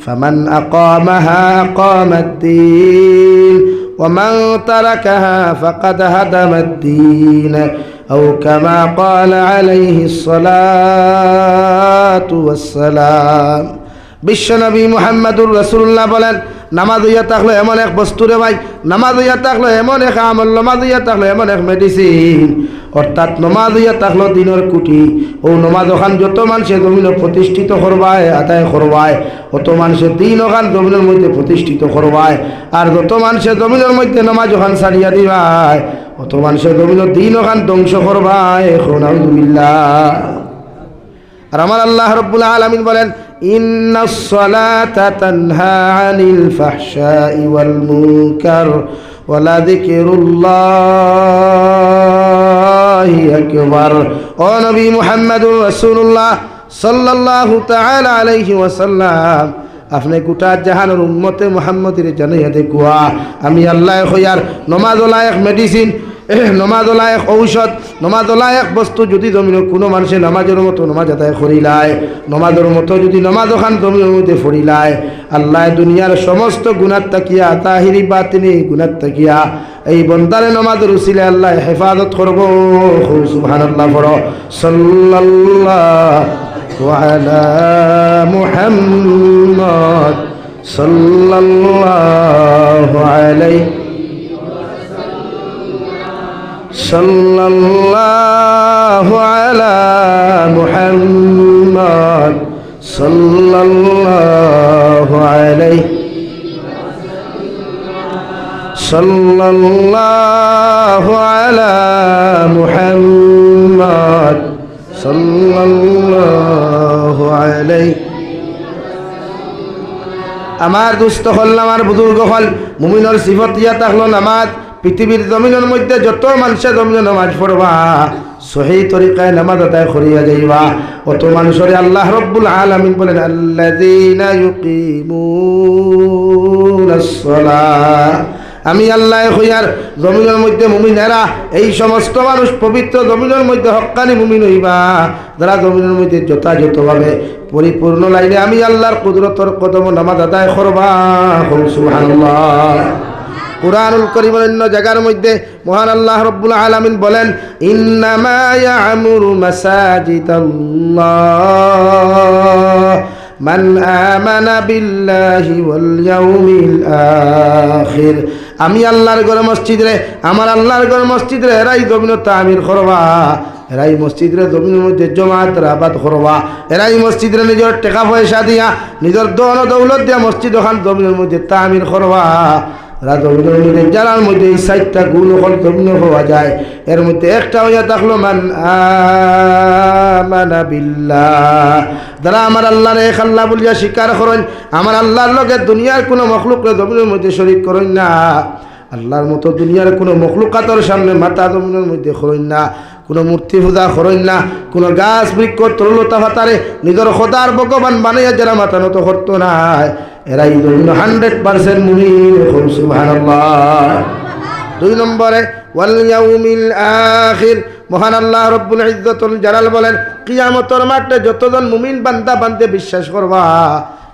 فمن أقامها أقام الدين ومن تركها فقد هدم الدين أو كما قال عليه الصلاة والسلام বিশ্বনবী মুহাম্মদুর রাসূলুল্লাহ বলেন, নামাজ হইয়া থাকলে এমন এক বস্তু রে ভাই, নামাজ হইয়া থাকলে এমন এক আমল, নামাজ হইয়া থাকলে এমন এক মেডিসিন, অর্থাৎ নমাজ হইয়া থাকলো দিনের কুটি। ও নমাজ ওখান যত মানুষে জমিন প্রতিষ্ঠিত করবায়, আদায় করবায়, অত মানুষের দিন ওখান জমিনের মধ্যে প্রতিষ্ঠিত করবায়। আর যত মানুষের জমিনের মধ্যে নমাজ ওখান ছাড়িয়া দিবায়, অত মানুষের জমিনের দিন ওখান ধ্বংস করবায়। আলহামদুলিল্লাহ। আর আমার আল্লাহ রাব্বুল আলামিন বলেন, ইন্নাস সালাতা তানহা আনিল ফাহশাই ওয়াল মুনকার ওয়া লাযিকরুল্লাহি আকবার। ও নবী মুহাম্মদুর রাসূলুল্লাহ সাল্লাল্লাহু তাআলা আলাইহি ওয়াসাল্লাম, আপনি গোটা জাহানের উম্মতে মুহাম্মদের জানাইয়া দেখুয়া, আমি আল্লাহ হইয়ার নমাজ হলা এক মেডিসিন, নমাজ হলা এক ঔষধ, নমাজ হলা এক বস্তু। যদি জমিনের কোনো মানুষে নমাজের মতো নমাজ আদায় করিলায়, নমাজের মতো যদি নমাজ ওখান জমিনের মধ্যে ফরিলায়, আল্লাহ দুনিয়ার সমস্ত গুনাহ তাকিয়া, তাহিরি বাতিনি গুনাহ তাকিয়া এই বন্দারে নমাজের উসিলে আল্লাহ হেফাজত করবো। সুবহানাল্লাহ পড়ো। সাল্লাল্লাহু আলা মুহাম্মদ সাল্লাল্লাহু আলাইহি সাল্লাল্লাহু আলা মুহাম্মদ সাল্লাল্লাহু আলাইহি সাল্লাল্লাহু আলা মুহাম্মদ সাল্লাল্লাহু আলাইহি। আমার দুস্থ হল, আমার বুজুর্গ হল, মুমিনের সিফত ইয়া থাকলো নামাজ। পৃথিবীর জমিনের মধ্যে যত মানুষের জমিনে নামাজ পড়বা, সহি তরিকায় নামাজ আদায় করিয়া যাইবা, অত মানুষরে আল্লাহ রব্বুল আলামিন বলেন, আল্লাযীনা ইউকিমুনাস সালাহ। আমি আল্লাহ হইয়ার জমিনের মধ্যে মুমিনেরা, এই সমস্ত মানুষ পবিত্র জমিনের মধ্যে হক্কানি মুমিন হইবা, যারা জমিনের মধ্যে যথাযথভাবে পরিপূর্ণ লাইনে আমি আল্লাহর কুদরতর কদম নামাজ আদায় করবা। সুবহানাল্লাহ। কুরআনুল কারীমের অন্য জায়গার মধ্যে মহান আল্লাহ রাব্বুল আলামিন বলেন, ইন্নামা ইয়া'মুরু মাসাজিদাল্লাহ মান আমানা বিল্লাহি ওয়াল ইয়াউমিল আখির। আমি আল্লাহর ঘর মসজিদ রে, আমার আল্লাহর ঘর মসজিদ রে এরাই জমিন তামির করবা, এরাই মসজিদের জমিনের মধ্যে জমাত আবাদ করবা, এরাই মসজিদের নিজের টাকা পয়সা দিয়া, নিজের দন দৌলত দিয়া মসজিদ ওখান জমিনের মধ্যে তামির করবা। যারার মধ্যে এই 4টা গুণ ওখান জমিনে পাওয়া যায়, এর মধ্যে একটা হইয়া থাকলো মান আমানা বিল্লাহ, যারা আমার আল্লাহর এক আল্লাহ বলিয়া স্বীকার করেন, আমার আল্লাহর লগে দুনিয়ার কোনো মখলুকরে জমিনের মধ্যে শরীক করেন না, আল্লাহর মতো দুনিয়ার কোনো মখলুকাতর সামনে মাথা জমিনের মধ্যে করেন না, কোনো মূর্তি পূজা করেন না, কোনো গাছ বৃক্ষ তরলতা ভাতারে নিজের খোদার ভগবান বানাইয়া যারা মাথা নত করতো না, এরাই 100% মুমিন। সুবহানাল্লাহ। 2 নম্বরে ওয়াল ইয়াউমিল আখির। মহান আল্লাহ রব্বুল ইজ্জতুল জালাল বলেন, কিয়ামতের মাঠে যতজন মুমিন বান্দা বান্দে বিশ্বাস করবা,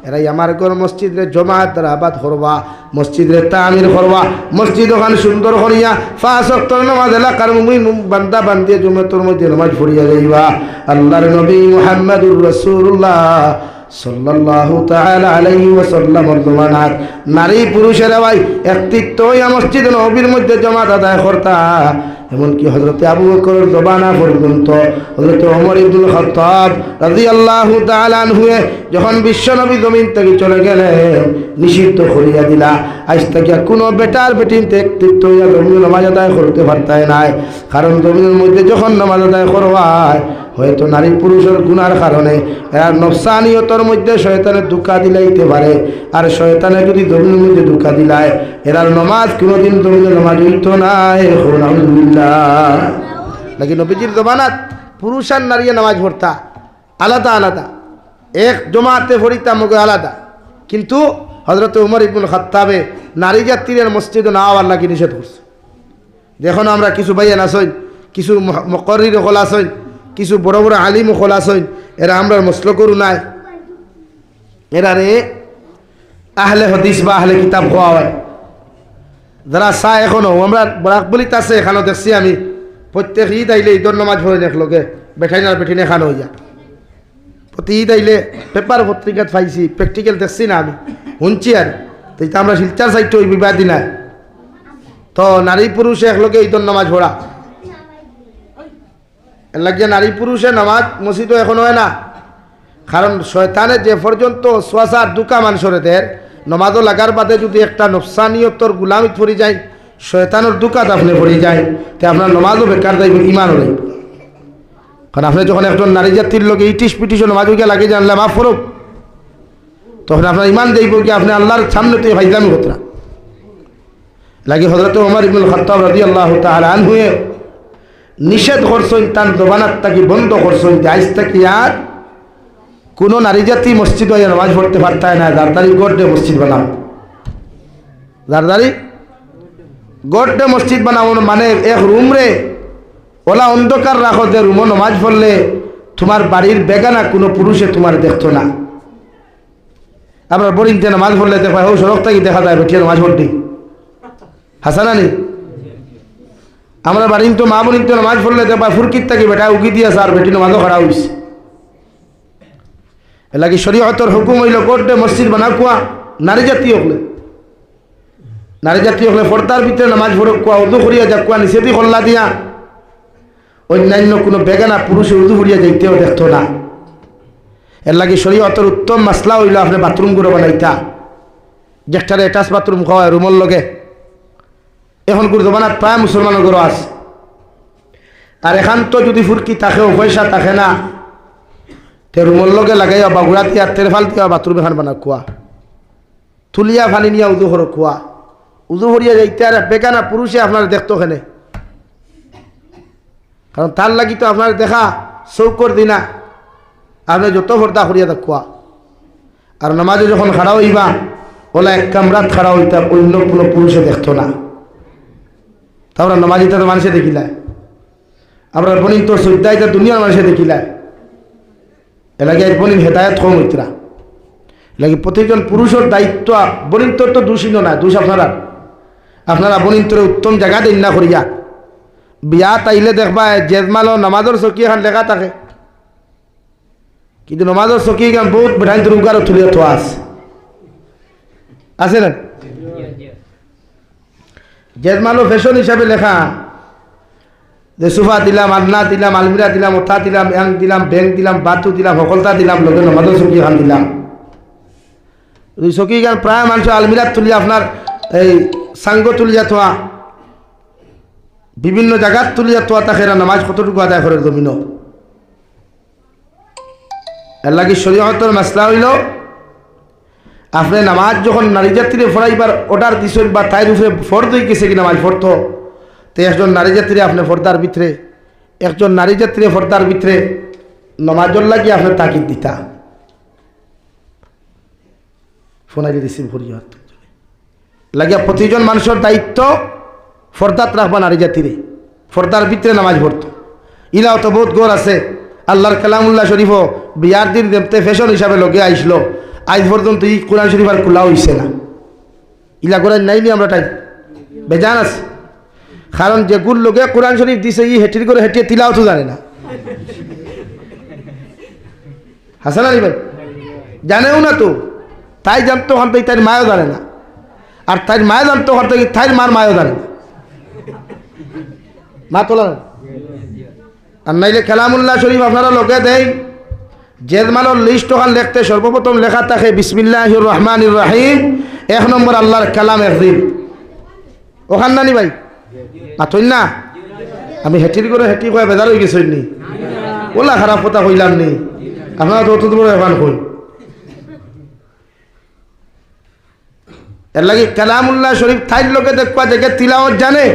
এরাই আমার ঘর মসজিদে জমাত দ্বারা আবাদ করবা, মসজিদে তামির করবা, মসজিদ ওখানে সুন্দর করিয়া 5 ওয়াক্ত নামাজ এলাকার মুমিন বান্দা বান্দিয়ে জমাতের মধ্যে নামাজ পড়িয়া যাইবা। আল্লাহর নবী মুহাম্মদুর রাসূলুল্লাহ সাল্লাল্লাহু তাআলা আলাইহি ওয়াসাল্লামের জমানাত নারী পুরুষেরা ভাই একত্রিত হইয়া মসজিদে নববীর মধ্যে জমাত আদায় করতা। এমনকি হযরতে আবু বকরের জমানা পর্যন্ত হযরতে ওমর ইবনুল খাত্তাব রাদিয়াল্লাহু তাআলা আনহু যখন বিশ্বনবী জমিন থেকে চলে গেলেন, নিষিদ্ধ করিয়া দিলা, আজ থেকে কোনো বেটার বেটিনতে একত্রিত হইয়া জমিনে নামাজ আদায় করতে পারতায় নাই। কারণ জমিনের মধ্যে যখন নামাজ আদায় করবায়, হয়তো নারী পুরুষের গুনার কারণে এরা নফসানিয়তর মধ্যে শয়তানের ধোঁকা দিলাইতে পারে, আর শয়তানে যদি জমিনের মধ্যে ধোঁকা দিলায়, এরার নামাজ কোনোদিন জমিনে নামাজ হইতো না। আলহামদুলিল্লাহ। নাকি নবীজির জমানাত পুরুষ আর নারী নামাজ পড়তা আলাদা আলাদা, এক জমাতে পড়িতা মগে আলাদা, কিন্তু হযরত ওমর ইবনুল খাত্তাবে নারী জাতির মসজিদে না আওয়ার লাগি নিষেধ করছে। দেখুন আমরা কিছু ভাইয়া আসইন, কিছু মুকররির হল আসইন, কিছু বড় বড় আলিম খোলাসইন এরা আমরা মসল করু নাই এরা রে আহলে হদিস বা আহলে কিতাব হওয়া হয় যারা চায় এখনো আমরা বরাকবলিত আছে এখানেও দেখছি আমি প্রত্যেক ঈদ আইলে ঈদর নামাজ পড়ে দেখলোকে বেঠাই না বেঠিনে খানো হইয়া প্রতি ঈদ আইলে পেপার পত্রিকাত পাইছি প্র্যাকটিক্যাল দেখছি না আমি শুনছি আর তো এটা আমরা শিলচার সাইডটা ওই বিবাদী নাই তো নারী পুরুষে একলোকে ঈদর নামাজ পড়া এর লাগিয়ে নারী পুরুষে নামাজ মসজিদও এখন হয় না কারণ শয়তানে যে পর্যন্ত সোয়াশার দুকা মানুষের নমাজও লাগার বাদে যদি একটা নফসানিয়তর গুলামিত পড়ে যায় শয়তানের দুকাত আপনি পড়ে যায় তো আপনার নমাজও বেকার যাইব ইমান হলে কারণ আপনি যখন একজন নারী জাতির লোক ইটিস পিটিসও নমাজ উইকে লাগে জানলে মাফ ফরক তখন আপনার ইমান যাইব কি আপনি আল্লাহর সামনে তো ফাইজলামি হতো না লাগে হযরত ওমর ইবনুল খাত্তাব রাদিয়াল্লাহু তাআলা আনহু নিষেধ করছেন তার জবানাত তাকে বন্ধ করছেন যে আজ থেকে আর কোনো নারী জাতি মসজিদ হয়ে নামাজ পড়তে পারতায় না দারদারি গড়ে মসজিদ বানাও দারদারি গড়ে মসজিদ বানাও মানে এক রুম রে ওলা অন্ধকার রাখো যে রুমও নামাজ পড়লে তোমার বাড়ির বেগানা কোনো পুরুষে তোমার দেখতো না আপনার বরিংতে নামাজ পড়লে দেখা ও সড়ক থেকে দেখা যায় বেঠিয়ে নামাজ পড়তে হাসানানি আমরা বাড়ির তো মা বোনিং তো নামাজ পড়লে দেখবা ফুরকিত থাকি বেটা উগি দিয়েছে আর বেটি নামাজও খাড়া হয়েছে এলাকি শরীয়তের হুকুম হইল কোর্টে মসজিদ বানা কুয়া নারী জাতীয় হলে ফর্দার ভিতরে নামাজ পড়ে কুয়া উদু করিয়া যা কুয়া নিষেধই কল্লা দিয়া অন্যান্য কোনো বেগানা পুরুষে উদু করিয়া যাইতেও দেখতো না এর লাগে শরীয়তের উত্তম মাসলা হইল আপনি বাথরুম করে বানাইতা যেটারে অ্যাটাচ বাথরুম খাওয়া রুমর লগে এখন গুরুজমানাত প্রায় মুসলমানের ঘরও আছে আর এখান তো যদি ফুরকি থাকেও পয়সা থাকে না তে রুমর লগে লাগাইয়া বাগুড়া দিয়া তেরফাল দিয়া বাথরুম এখান বানা খোয়া তুলিয়া ফানি নিয়া উদু হর খোয়া উদু হরিয়া যাইতে আর বেগানা পুরুষে আপনার দেখতো এখানে কারণ তার লাগি তো আপনার দেখা চৌকর দিনা আপনি যত ভর্তা করিয়া দেখুয়া আর নামাজে যখন খাড়া হইবা ওলা এক কামরাত খাড়া হইতা অন্য কোনো পুরুষে দেখতো না তারপরে নামাজিটা তো মানুষে দেখিলায় আমরা বনিন তোর শ্রদ্ধাইটা দুনিয়ার মানুষে দেখিলায় এলাকে বনিন হেদায়ত কম হইতরা এলাকি প্রত্যেকজন পুরুষের দায়িত্ব বনিন তোর তো দোষীন না দোষ আপনারা বনিন তোর উত্তম জায়গা দিন না করিয়া বিয়া তাইলে দেখবা জেজমাল নামাজের চকি এখন লেখা থাকে কিন্তু নামাজের চকি এখন বহুত বেঠাইন তোর উগার তুলিয়া থোয়া আছে না জেজমালো ফ্যাশন হিসাবে লেখা যে সোফা দিলাম আলনা দিলাম আলমিরা দিলাম ওঠা দিলাম এং দিলাম ব্যাংক দিলাম বাতু দিলাম সকলতা দিলাম লগে নমাজের চকি খান দিলাম ওই চকি গান প্রায় মানুষ আলমিরাত তুলিয়া আপনার এই সাঙ্গ তুলিয়া থোয়া বিভিন্ন জায়গাত তুলিয়া থোয়া তাকে নামাজ কতটুকু আদায় করে জমিন এর লাগি শরীয়তের মাসলা হইল আপনি নামাজ যখন নারী যাত্রী ফরাইবার অর্ডার দিছেন বা তাই উপরে ফর্দ হয়ে গেছে কি নামাজ পড়তো তো একজন নারী যাত্রী আপনি ফর্দার ভিতরে একজন নারী যাত্রী ফর্দার ভিতরে নমাজর লাগি আপনি তাকিদ দিতা ফোনাই রিসিভ করিয়া লাগিয়া প্রতিজন মানুষের দায়িত্ব ফর্দাত রাখবা নারী জাতিরে ফর্দার ভিতরে নামাজ পড়তো ইলাও তো বহুত গোর আছে আল্লাহর কালামুল্লাহ শরীফও বিয়ার দিন দেখতে ফ্যাশন হিসাবে লগে আইসলো আজ পর্যন্ত এই কোরআন শরীফ আর খোলা হইছে না ইলা কোরআন নাইনি আমরা তাই বেজান আছে কারণ যেগুলো লোকে কোরআন শরীফ দিছে ই হেটির করে হেঁটিয়ে তিলাও তো জানে না হাসান আলী ভাই জানেও না তো তাই জানতো ওখান থেকে তাই মায়ও জানে না আর তাই মায় জানতো ওখান থেকে তাই মার মায়ও জানে না মা তোলা আর নাইলে কালামুল্লাহ শরীফ আপনারা লোকে দেয় জেজমালের লিস্ট ওখান লিখতে সর্বপ্রথম লেখা থাকে বিসমিল্লাহির রহমানির রহিম 1 নম্বর আল্লাহর কালাম একদিন ওখান নানি ভাই আতই না আমি হেটির করে হেটি কয়ে বেজার হয়ে গেছি নি ওলা খারাপ কথা কইলাম নি আপনারা তো অত বড় এখন কই এর লাগে কালামুল্লাহ শরীফ থাইর লোকে দেখবা দেখে তিলাওয়াত জানে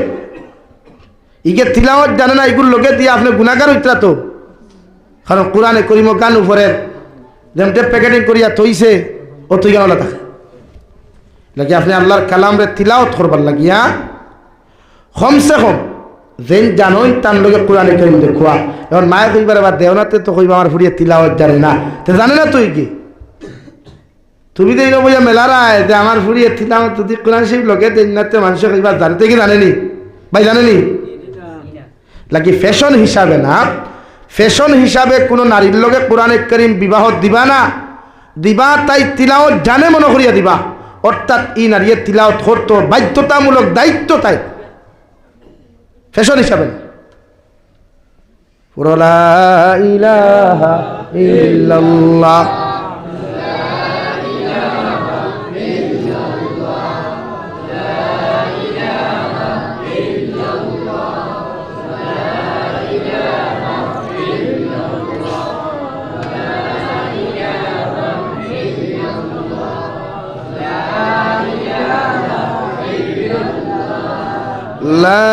ইকে তিলাওয়াত জানে না এগুলো লোকে দিয়ে আপনি গুনাহগার হইতরা তো কারণ কোরআনে করিম গান উপরে যেমন প্যাকেটিং করিয়া থইছে ও তুই গাওলা থাকে লাগে আপনি আল্লাহর কালামরে তিলাওয়াত করবার লাগিয়া কমসে কম যেন জানোই তার লগে কোরআনে কারীম দেখুয়া। এখন মায়ে কইবার আবার দেওনাতে তো কইবা আমার ফুরিয়ে তিলাওয়াত জানে না, তো জানে না তুই কি? তুমি তো এইরকম মেলারায় যে আমার ফুরিয়ে তিলাওয়াত যদি কোরআন শরীফ লগে দেনাতে মানুষ কইবা জানতে কি জানেনি ভাই, জানেনি? লাগি ফ্যাশন হিসাবে না, ফ্যাশন হিসাবে কোনো নারীর লগে কোরআনে কারীম বিবাহ দিবা না, দিবা তাই তিলাওয়াত জানে মনে করিয়া দিবা, অর্থাৎ ই নারীর তিলাওয়াত করতো বাধ্যতামূলক দায়িত্ব, তাই ফ্যাশন হিসাবে না। লা ইলাহা ইল্লাল্লাহ লা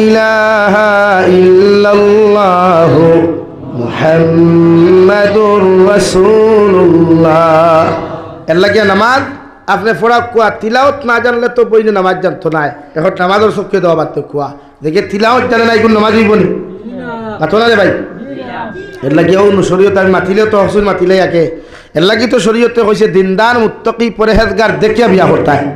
ইলাহা ইল্লাল্লাহু মুহাম্মাদুর রাসূলুল্লাহ। এর লাগিয়া নামাজ আপনি পড়া কুয়া, তিলাওয়াত না জানলে তো বই নামাজ জানতো না। এখন নামাজের চোখে দেওয়া বাদ কুয়া দেখে তিলাওয়াত জানে না, এগুলো নামাজ হইব নি? মাতো না রে ভাই। এর লাগিয়াও শরীয়ত আমি মাতিলেও তো হসুন মাতিলে আগে, এর লাগি তো শরীয়তে কইছে দিনদার মুত্তাকি পরহেজগার দেখিয়া বিয়া করতে হয়।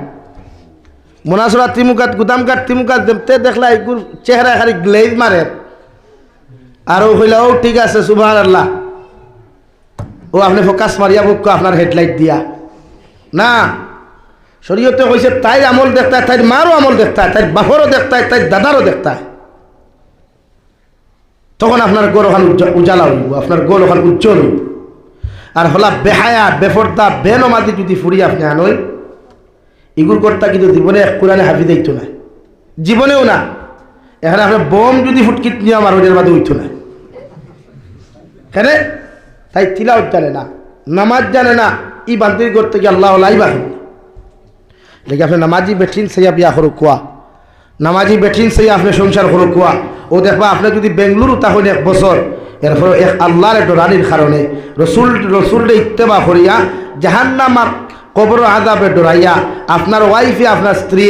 মোনাসরা তিমুকাত গুদামকাত তিমুকাত দেখতে দেখলা এগুর চেহারা খালি গ্লেজ মারে, আর ও কইলা ও ঠিক আছে সুবহানাল্লাহ, ও আপনি ফোকাস মারিয়া বুক আপনার হেডলাইট দিয়া না। শরীয়তে কইছে তাই আমল দেখতা, তাই মারও আমল দেখতা, তাই বাপরও দেখতা, তাই দাদারও দেখতা, তখন আপনার গোর ওখান উজালা হইব, আপনার গোর ওখান উজ্জ্বল হইব। আর হলা বেহায়া বেফর্দা বেনমাদি যদি ফুরি আপনি আনই, ইগুর কর্তা কিন্তু জীবনে এক কোরআনে হাফিজ হইতো না, জীবনেও না। এখানে আপনার বোম যদি ফুটকিট নিয়ে আমার ওদের মাঝে হইতো না। কেন? তাই তিলাওয়াত জানে না, নামাজ জানে না, ই বান্দির করতে গিয়ে আল্লাহ লাইবা লেগে আপনি নামাজি বেঠিন সেইয়া বিয়া করো কুয়া, নামাজি বেঠিন সেইয়া আপনি সংসার করো কুয়া। ও দেখবা আপনি যদি বেঙ্গলুরু তাহলে 1 বছর, এরপর এক আল্লাহর একটা রানীর কারণে রসুলরে ইত্তেবা করিয়া জাহান্নামার কবর আযাবে ডরাইয়া আপনার ওয়াইফে আপনার স্ত্রী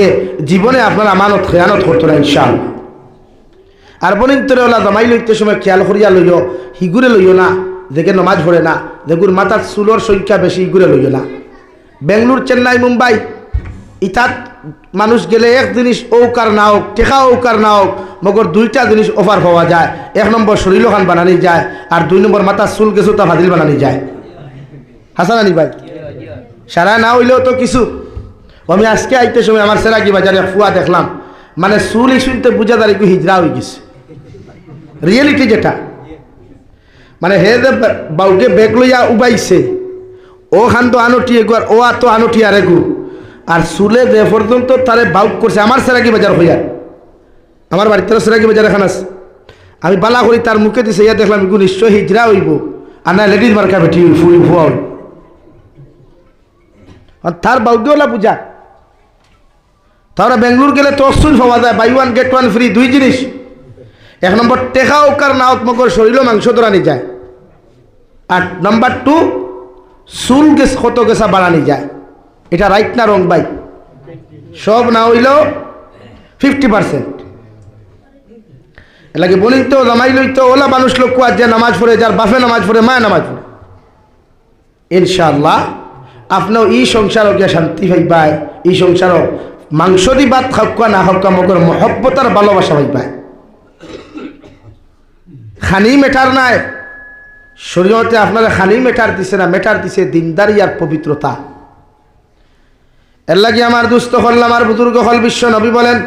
জীবনে আপনার আমানত খেয়ানত করতো না ইনশাআল্লাহ। আর বনিন্তরে ওলা জমাই লইতে সময় খেয়াল করিয়া লইও, হিগুরে লইও না দেখে নমাজ পড়ে না, দেখুর মাথার চুলোর সংখ্যা বেশি, হিগুরে লইও না। বেঙ্গলোর চেন্নাই মুম্বাই ইতাত মানুষ গেলে এক জিনিস ঔকার না হোক, টেকা ঔকার না হোক, মগর 2টা জিনিস অফার পাওয়া যায়। 1 নম্বর শরীরখান বানানি যায়, আর 2 নম্বর মাথার চুল গেছো তা ভাজিল বানানি যায়। হাসানানি ভাই, সারা না হইলেও তো কিছু। আমি আজকে আইতে সময় আমার সেরাকি বাজারে ফুয়া দেখলাম, মানে চুল শুনতে বুঝা দাঁড়ি হিজরা হয়ে গেছে, রিয়েলিটি যেটা। মানে হে যে বাউকে বেগ লইয়া উবাইছে, ও খান তো আনটি এগুয়ার, ও আর তো আনটি আর এগু, আর চুলে যে পর্যন্ত তারে বাউক করছে। আমার সেরাকি বাজার হইয়া, আমার বাড়িতে সেরাকি বাজার এখান আছে, আমি বালা করি তার মুখে দিছে, ইয়া দেখলাম এগু নিশ্চয় হিজরা হইব, আর না লেডিজ মার্কা বেটি ফুল ফুয়া হইব। তার বাউদিওলা পূজা। তারা বেঙ্গলোর গেলে তো অসুল পাওয়া যায়, বাই 1 get 1 ফ্রি, 2 জিনিস। 1 নম্বর টেকা ওকার নাওত মগর শরীরও মাংস ধরানি যায়, আর নাম্বার 2 চুল গেছ কত গেছা বাড়ানি যায়। এটা রাইট না রং ভাই? সব না হইলেও 50%। এলাকে বলিত জামাই লইতো ওলা মানুষ লোক কুয়ার যে নামাজ পড়ে, যার বাপে নামাজ পড়ে, মায়া নামাজ পড়ে, ইনশাআল্লাহ আপনিও এই সংসারও গিয়ে শান্তি পাইবাই। এই সংসারও মাংস দি ভাত খাওয়া না খাওয়া মগর মহব্বত আর ভালোবাসা পাইবাই। খানি মেটার নাই, শরীয়তে আপনারা খানি মেটার দিছে না, মেটার দিছে দিনদারি আর পবিত্রতা। এর লাগি আমার দুস্থ হল, আমার বুজুর্গ হল, বিশ্ব নবী বলেন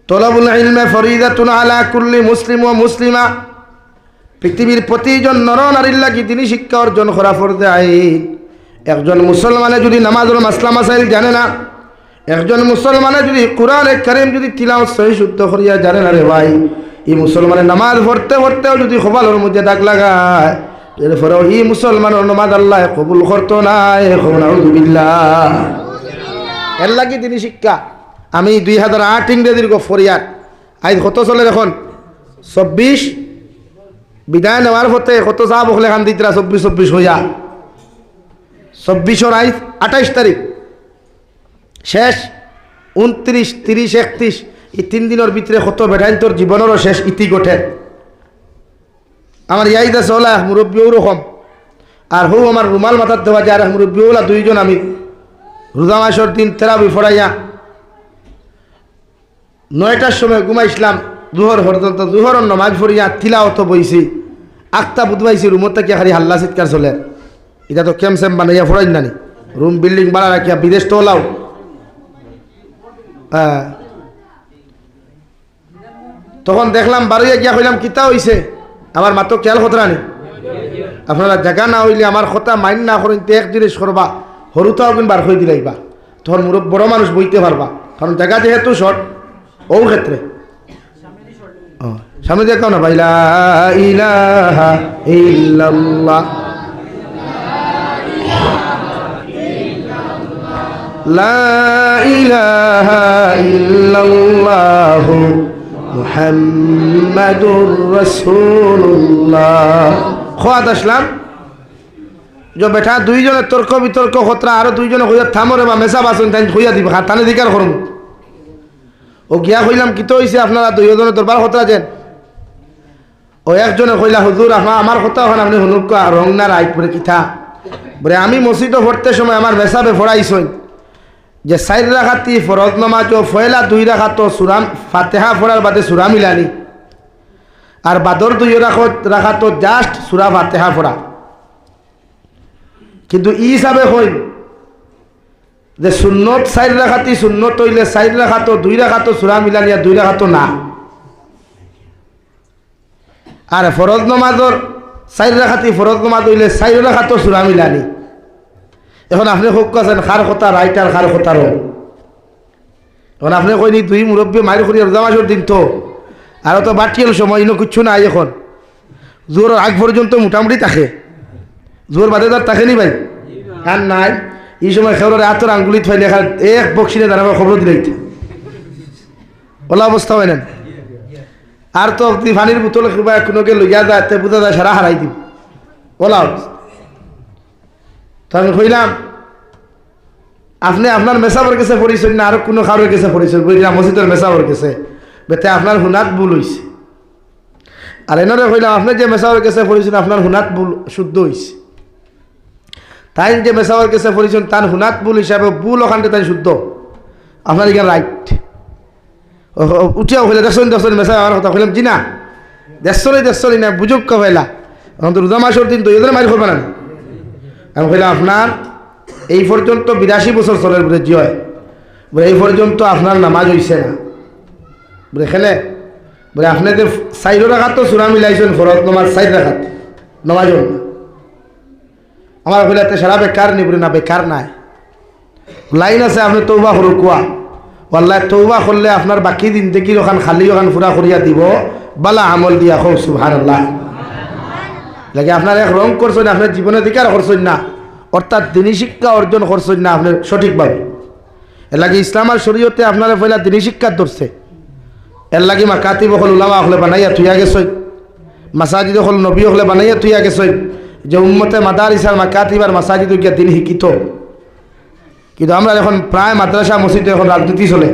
তলবুল ইলমে ফরিদাতুন আলা কুল্লি মুসলিম ও মুসলিমা। পৃথিবীর প্রতিজন নর নারীর লাগি তিনি শিক্ষা অর্জন করা ফরজে আইন। একজন মুসলমানে যদি নামাজের মাসলা মাসাইল জানে না, একজন মুসলমানে যদি কোরআনে কারীম যদি তিলাওয়াত সহি শুদ্ধ করিয়া জানে না রে ভাই, এই মুসলমানের নামাজ পড়তে পড়তেও যদি খোবালের মধ্যে দাগ লাগায়, এরপরেও এই মুসলমানের নামাজ আল্লাহ কবুল করতো না। নাউযুবিল্লাহ। এর লাগি তিনি শিক্ষা। আমি 2008 ইংরেজির ফরিয়াদ, আজ কত চলে এখন 24, বিদায় নেওয়ার পথে কত যা বকলে খান দিতরা 24 হইয়া 24 আজ 28 তারিখ শেষ, 29, 30, 31 এই 3 দিনের ভিতরে কত বেটাইন তোর জীবনেরও শেষ ইতি ঘটে। আমার ইয়াইদা চলা মুরব্বীও রকম, আর হো আমার রুমাল মাথার দেওয়া যায়, আর মুরব্বীওলা দুইজন আমি রোজা মাসের দিন তেরাবি ফড়াইয়া 9টার সময় ঘুমাইছিলাম, জোহর পর্যন্ত জোহরের নমাজ পড়িয়া তিলাওয়াত বইছি, আখতা বুধবাইছি, রুমত থেকে খালি হাল্লা চিৎকার চলে। এটা তো ক্যাম্প স্যাম্প বানাইয়া ফড়াই নানি, রুম বিল্ডিং বাড়া রাখিয়া বিদেশ তো ওলাও। হ্যাঁ, তখন দেখলাম বারোইয়া গিয়া কইলাম কিতা হইছে, আমার মাত্র খেয়াল খতরা নি। আপনারা জায়গা না হইলে আমার কথা মাইন্ড না করেন, এক জিনিস করবা, হরুতাও কিন্তু বার হয়ে দিলাইবা, তখন বড় মানুষ বইতে পারবা, কারণ জায়গা যেহেতু শর্ট। ও ক্ষেত্রে সামনে দিয়ে কাও না ভাই, লা ইলাহা ইল্লাল্লাহ লা ইলাহা ইল্লাল্লাহ মুহাম্মাদুর রাসূলুল্লাহ। খোয়াদ আসলাম যে বেটা দুইজনের তর্ক বিতর্ক খতরা, আরো দুইজনে হইয়া থামরে বা মেসা বাসন তাই হইয়া দিব, হাতানে দিকার করুন। ও গিয়া কইলাম কিতো হইছে আপনারা দুইজনের দরবার খতরা যেন। ও একজনে কইলা হুজুর আমার কথা হন আপনি হুনুক রং না রাইট পরে কিথা বলে, আমি মসজিদে পড়তে সময় আমার মেসাবে ফড়াইছই যে 4 রাকাতি ফরজ নামাজ ও ফয়লা 2 রাকাত সুরাম ফাতিহা পড়ার বাদে সূরা মিলানি, আর বাদর 2 রাকাত জাস্ট সূরা ফাতিহা পড়া। কিন্তু ই হিসাবে কই যে সুন্নত 4 রাকাতি সুন্নত হইলে 4 রাকাত 2 রাকাত সূরা মিলানি, আর 2 রাকাত না। আর ফরজ নামাজের 4 রাকাতি ফরজ নামাজ হইলে 4 রাকাত সূরা মিলানি। এখন আপনি হোক আছেন খার কথা রাইট আর খার কথা রং। এখন আপনি কইনি দুই মুরব্বী মায়ের করি রোজা মাসের দিন তো, আর তো বাটিয়াল সময় ইনো কিচ্ছু নাই। এখন জোর আগ পর্যন্ত মোটামুটি থাকে, জোর বাদে তার থাকে নি ভাই, আর নাই এই সময় খেওয়ার এত আঙ্গুলিত ফাইলে এক বক্সিনে দাঁড়াবার খবর দিলাইতে ওলা অবস্থা হয় না। আর তো পানির বোতল কোনোকে লইয়া যায় তে বোঝা যায় সারা হারাই দিব ওলা অবস্থা। তো আমি কইলাম আপনি আপনার মেসাবর কাছে পড়েছেন না আর কোনো কারোর কাছে পড়েছেন, বললাম মসজিদের মেসাবর কাছে, বেতে আপনার হুনাত ভুল হয়েছে। আর এনারে কইলাম আপনি যে মেসাবর কাছে পড়েছেন আপনার হুনাত ভুল শুদ্ধ হয়েছে, তাই যে মেসাবর কাছে পড়েছেন তার হুনাত ভুল হিসাবে ভুল ওখানটা তাই শুদ্ধ, আপনার এখানে রাইট। উঠিয়াও হইলে দেখছেন মেসা আমার কথা কইলাম জি না দেখছই না বুঝুক কইলা, এখন তো রোজা মাসের দিন তো এদের মারি করবে না। আমি কইলাম আপনার এই পর্যন্ত 82 বছর চলের বলে জি হয়, বলে এই পর্যন্ত আপনার নামাজ হইছে না। বলে খেলে বলে আপনি যে 4 রাকাত সূরা মিলাইছেন ফরজ নামাজ 4 রাকাত নামাজ না। আমার কইলাতে সারা বেকার নি, বলে না বেকার নাই, লাইন আছে আপনি তওবা করুক কোয়া, ওয়াল্লাহি তওবা করলে আপনার বাকি দিন থেকে ওখান খালি ওখান পুরা করিয়া দিব, বালা আমল দিয়া হোক সুবহানাল্লাহ। লাগে আপনার এক রং করছেন, আপনার জীবনে অধিকার করছেন না, অর্থাৎ দিনী শিক্ষা অর্জন করছেন না আপনার সঠিকভাবে। এর লাগে ইসলাম আর শরীয়তে আপনার পয়লা দিনী শিক্ষা ধরছে। এর লাগে মাকাতিব হল উলামা হলে বানাইয়া থুইয়া গেছই, মাসাজিদ হল নবী হলে বানাইয়া থুইয়া গেছই, যে উম্মতে মাদারিস আর মাকাতিব আর মাসাজিদ গিয়া দিন শিক্ষিত। কিন্তু আমরা এখন প্রায় মাদ্রাসা মসজিদে এখন রাজনীতি চলে,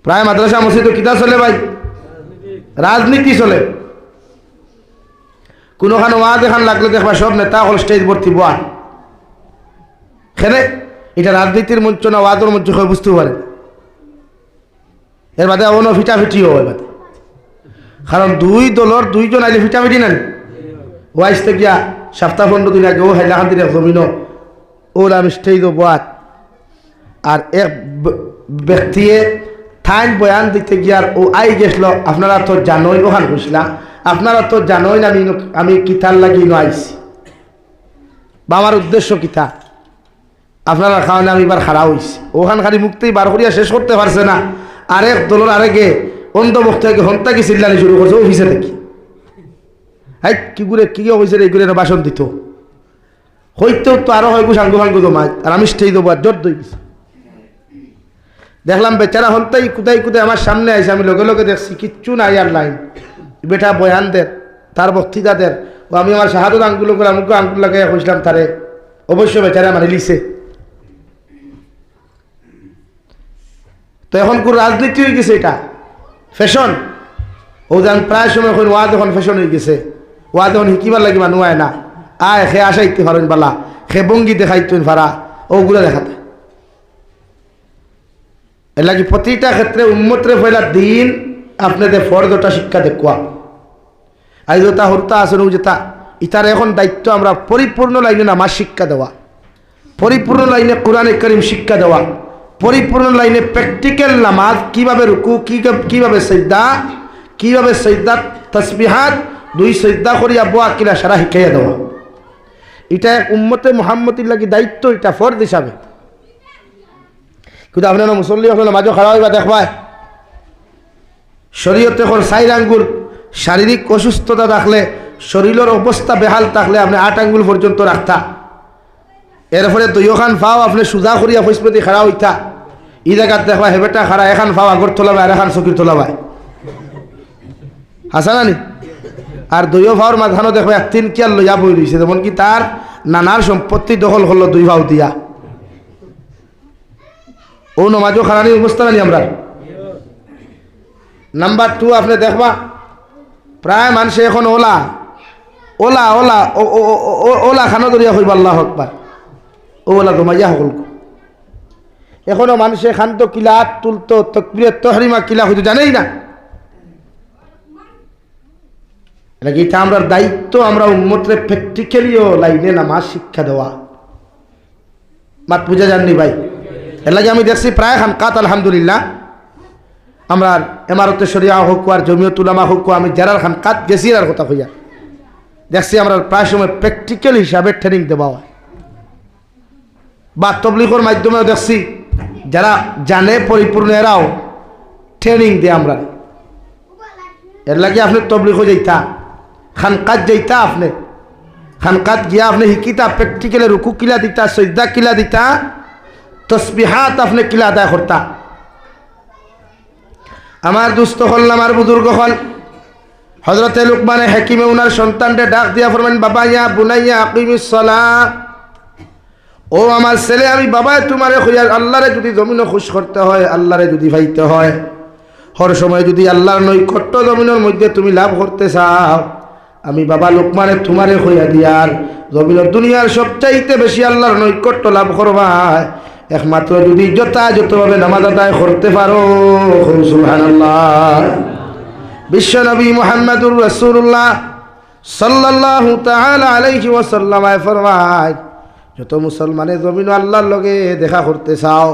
প্রায় মাদ্রাসা মসজিদে কিতা চলে ভাই, রাজনীতি চলে। কোনোখানে ওয়াজ এখান লাগলে দেখবা সব নেতা হল স্টেজ ভর্তি বোয়া, খেলে এটা রাজনীতির মঞ্চ না ওয়াজের মঞ্চ হয়ে বুঝতে পারে। এর বাদে অন্য ফিটাফিটিও হয় বাদে, কারণ দুই দলের দুইজন আইলে ফিটাফিটি নেন। ওয়াইস গিয়া সপ্তাহ 15 দিন আগে ও হাইলাখান দিনে জমিন ওলা আমি স্টেজ বোয়াত, আর এক ব্যক্তিয়ে ঠাইন বয়ান দিতে গিয়ার ও আই গেছিল, আপনারা তো জানোই ওখান বুঝলা, আপনারা তো জানোই না আমি কিতার লাগি আইছি বা আমার উদ্দেশ্য কিতা, আপনারা খাওয়ানে আমি এবার খারাপ হয়েছি। ওখান খালি মুক্তি বার করিয়া শেষ করতে পারছে না, আরেক দলের আরেকে অন্ধ বক্তাকে হন্তা কি চিল্লানি শুরু করছে অফিসে দেখি, হাই কি করে কি হয়েছে এইগুলো বাসন দিত হইতেও তো আরো হয় সাঙ্গ ভাঙ্গ জমায়, আর আমি স্টেজ দেবো আর জোর দই দেখলাম বেচারা হন্তাই কুদাই আমার সামনে আইসে, আমি লগে লগে দেখছি কিচ্ছু নাই আর লাইন, বেটা বয়ানদের তার বক্তৃতাদের ও আমি আমার শাহাদত আঙ্গুল করে আমাকে আঙ্গুল লাগাই কইছিলাম তারে, অবশ্য বেচারা মানে লিছে। তো এখন কোন রাজনীতি হয়ে গেছে, এটা ফ্যাশন। ও যেন প্রায় সময় ওয়া যখন ফ্যাশন হয়ে গেছে, ওয়া যখন শিকিবার লাগি মানুষ আয় না, আয় সে আসাইতে পারেন বালা, সে বঙ্গি দেখাইতেন ভাড়া, ওগুলো দেখাতে। এর লাগি প্রতিটা ক্ষেত্রে উম্মতরে পয়লা দিন আপনাদের ফর্দটা শিক্ষা দেখুয়া। আজ যেটা হরতা আছে যেটা ইটার এখন দায়িত্ব আমরা পরিপূর্ণ লাইনে নামাজ শিক্ষা দেওয়া, পরিপূর্ণ লাইনে কোরআনে কারীম শিক্ষা দেওয়া, পরিপূর্ণ লাইনে প্র্যাকটিক্যাল নামাজ কিভাবে রুকু, কিভাবে সিজদা, কিভাবে সিজদা তাসবিহাত, দুই সিজদা করিয়া বোয়া কিলা সারা শিখাইয়া দেওয়া। এটা এক উম্মতে মুহাম্মতির লাগি দায়িত্ব, এটা ফরজ হিসাবে। কিন্তু আপনারা মুসল্লি হল নামাজও খারাপ হইবা দেখবায় শরীয়তে এখন 4 আঙ্গুল শারীরিক অসুস্থতা থাকলে, শরীরের অবস্থা বেহাল থাকলে আপনি 8 আঙ্গুল পর্যন্ত রাখতা। এরপরে 2 খান ফাও আপনি সুজা করিয়া ফৈসপতি খাড়া হইতা। ই জায়গাত দেখবা হেবেটা খাড়া, এখান ফাও আগর তোলাবায় আর এখান চকির তোলাবায়, হাসা নানি। আর 2 ফাওয়ার মাঝখানো দেখবা 3 কিয়ার লইয়া বই রয়েছে, যেমন কি তার নানার সম্পত্তি দখল করলো 2 ফাও দিয়া। ও নমাজও খারানির অবস্থা নানি আমরা। নাম্বার 2 আপনি দেখবা প্রায় মানুষে এখন ওলা ওলা ওলা ওলা খানো ধরিয়া হইব আল্লাহু আকবার, ওলা ঘুমাইয়া সকল। এখনো মানুষে খান্ত কিলা তুলতো তাকবীরে তাহরিমা কিলা হইতো জানেই না। এটা আমরা দায়িত্ব, আমরা উম্মতরে প্র্যাকটিক্যালিও লাইনে নামাজ শিক্ষা দেওয়া। মাত বুঝা যাননি ভাই? এর লাগে আমি দেখছি প্রায় খানকাত আলহামদুলিল্লাহ, আমরা এমারতে শরিয়া হোক আর জমিয়ত উলামা হোক, আমি যারার খানকাত গেছি আর কথা কইয়া দেখছি আমরা প্রায় সময় প্র্যাকটিক্যাল হিসাবে ট্রেনিং দেওয়া হয়। বা তবলিগের মাধ্যমেও দেখছি যারা জানে পরিপূর্ণ এরাও ট্রেনিং দেয় আমরা। এর লাগে আপনি তবলিগও যাইতা, খানকাত যাইতা, আপনি খানকাত গিয়া আপনি শিকিতা প্র্যাকটিক্যালে রুকু কিলা দিতা, সজদা কিলা দিতা, তসবিহাত আপনি কিলা আদায় করতা। আমার দুস্থ হল, আমার বুজুর্গ হল, হযরতে লুকমানে হাকিমে উনার সন্তানকে ডাক দিয়া ফরমান, বাবা ইয়া বুনাইয়া আকিমিস সালাহ, ও আমার ছেলে, আমি বাবা তোমারে কইয়া আল্লাহরে যদি জমিনে খুশ করতে হয়, আল্লাহরে যদি পাইতে হয়, হর সময় যদি আল্লাহর নৈকট্য জমিনের মধ্যে তুমি লাভ করতে চাও, আমি বাবা লোকমানে তোমারে কইয়া দিয়ার জমিনের দুনিয়ার সবচাইতে বেশি আল্লাহর নৈকট্য লাভ করবা একমাত্র যদি যথাযথভাবে নামাজ আদায় করতে পারো। সুবহানাল্লাহ। বিশ্ব নবী মুহাম্মদুর রাসূলুল্লাহ সাল্লাল্লাহু তাআলা আলাইহি ওয়াসাল্লাম ফরমায়, যত মুসলমানে জমিন আল্লাহর লগে দেখা করতে চাও,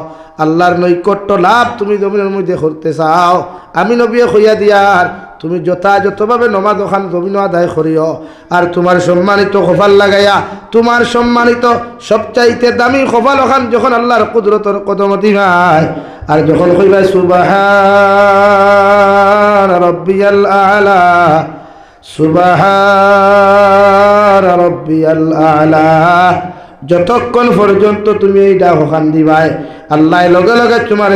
আল্লাহর নৈকট্য লাভ তুমি জমিনের মধ্যে করতে চাও, আমি নবী কইয়া দিয়ার তুমি যথাযথভাবে নমাজ ওখান জমিন আদায় করিও। আর তোমার সম্মানিত কপাল লাগাইয়া, তোমার সম্মানিত সবচাইতে দামি কপাল ওখান যখন আল্লাহর কুদরতের কদম দিবাই, আর যখন কইবা সুবহান রাব্বিয়াল আলা, সুবহান রাব্বিয়াল আলা, যতক্ষণ পর্যন্ত তুমি এই ডাক ওখান দিবাই, আল্লাহ লগে লগে তোমার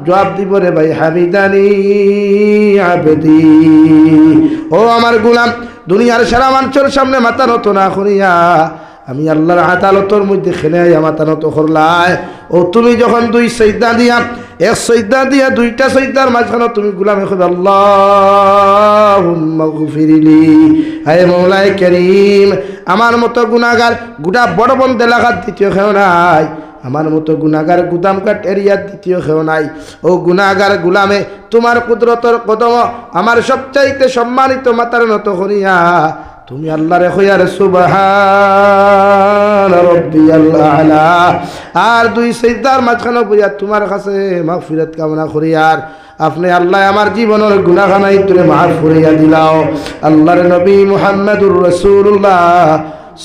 জবাব দিব, রে ভাই হামিদানি আবেদি, ও আমার গুলাম, দুনিয়ার সারা মানুষের সামনে মাথা নত না করিয়া আমি আল্লাহর আদালতের মধ্যে খেলে মাথা নত করলাই। ও তুমি যখন 2 সিজদা দিয়া, 1 সিজদা দিয়া 2টা সিজদার মাঝখানে তুমি গুলামে কইবে আল্লাহুম্মা গফিরলি, হে মওলাই করিম, আমার মতো গুনাহগার গোটা বড় বন্ধ এলাকার দ্বিতীয় কেউ নাই, আমার মতো গুনাহগার গুদামঘাট এরিয়ার দ্বিতীয় কেউ নাই। ও গুনাহগার গুলামে তোমার কুদরতের কদম আমার সবচাইতে সম্মানিত মাতার নত করিয়া তুমি আল্লাহরে কইয়ার সুবহান রাব্বিয়াল আলা, আর 2 সিজদার মাঝখানে বইয়া তোমার কাছে মাগফিরাত কামনা করিয়ার আপনি আল্লাহ আমার জীবনের গুনাহখানাই তুমি মাফ করিয়া দিলাও। আল্লাহর নবী মুহাম্মদুর রাসূলুল্লাহ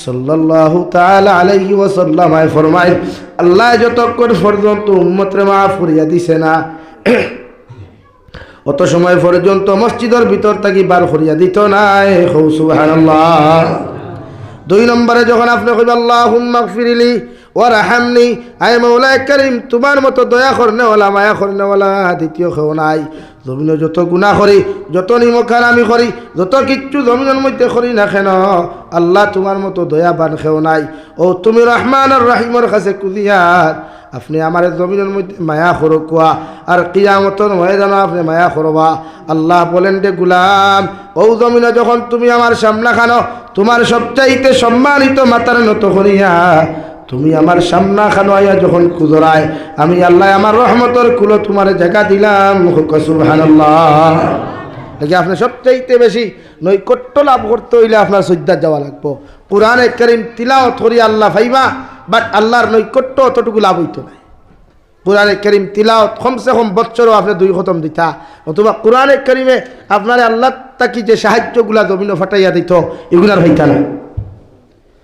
সাল্লাল্লাহু তাআলা আলাইহি ওয়াসাল্লাম ফরমায়, আল্লাহ যতক্ষণ পর্যন্ত উম্মতরে মাফ করিয়া দিছে না, অত সময় পর্যন্ত মসজিদের ভিতর থাকি বার করিয়া দিত নাই। সুবহানাল্লাহ। 2 নম্বরে যখন আপনি কইবেন আল্লাহুম্মা গফিরলি ওয়ারহামনি, আয় মওলাই করিম, তোমার মতো দয়া করনেওয়ালা মায়া করনেওয়ালা দ্বিতীয় কেউ নাই। জমিনে যত গুনাহ করি, যত নিমখান আমি করি, যত কিচ্ছু জমিনের মধ্যে করি না কেন, আল্লাহ তোমার মতো দয়াবান কেউ নাই। ও তুমি রহমান আর রহিমের কাছে কুদিয়ার আপনি আমার জমিনের মধ্যে মায়া করকুয়া আর কিয়ামতের ময়দানে আপনি মায়া করবা। আল্লাহ বলেন রে গুলাম, ও জমিনে যখন তুমি আমার সামনে খানো, তোমার সবচাইতে সম্মানিত মাথার নত করিয়া তুমি আমার সামনা খানো আইয়া যখন কুজরায়, আমি আল্লাহ আমার রহমতের কুলো তোমার জায়গা দিলাম। সুবহানাল্লাহ। দেখি আপনি সবচাইতে বেশি নৈকট্য লাভ করতে হইলে আপনার সজ্জাত যাওয়া লাগবো। কোরআনে কারীম তিলাওয়াত করি আল্লাহ পাইবা, বাট আল্লাহর নৈকট্য অতটুকু লাভ হইতো না। কোরআনে কারীম তিলাওয়াত কমসে কম বছরও আপনি 2 খতম দিতা, অথবা কোরআনে কারীমে আপনার আল্লাহ তাকি যে সাহায্যগুলা জমিনে ফাটাইয়া দিত এগুলার হইতা না।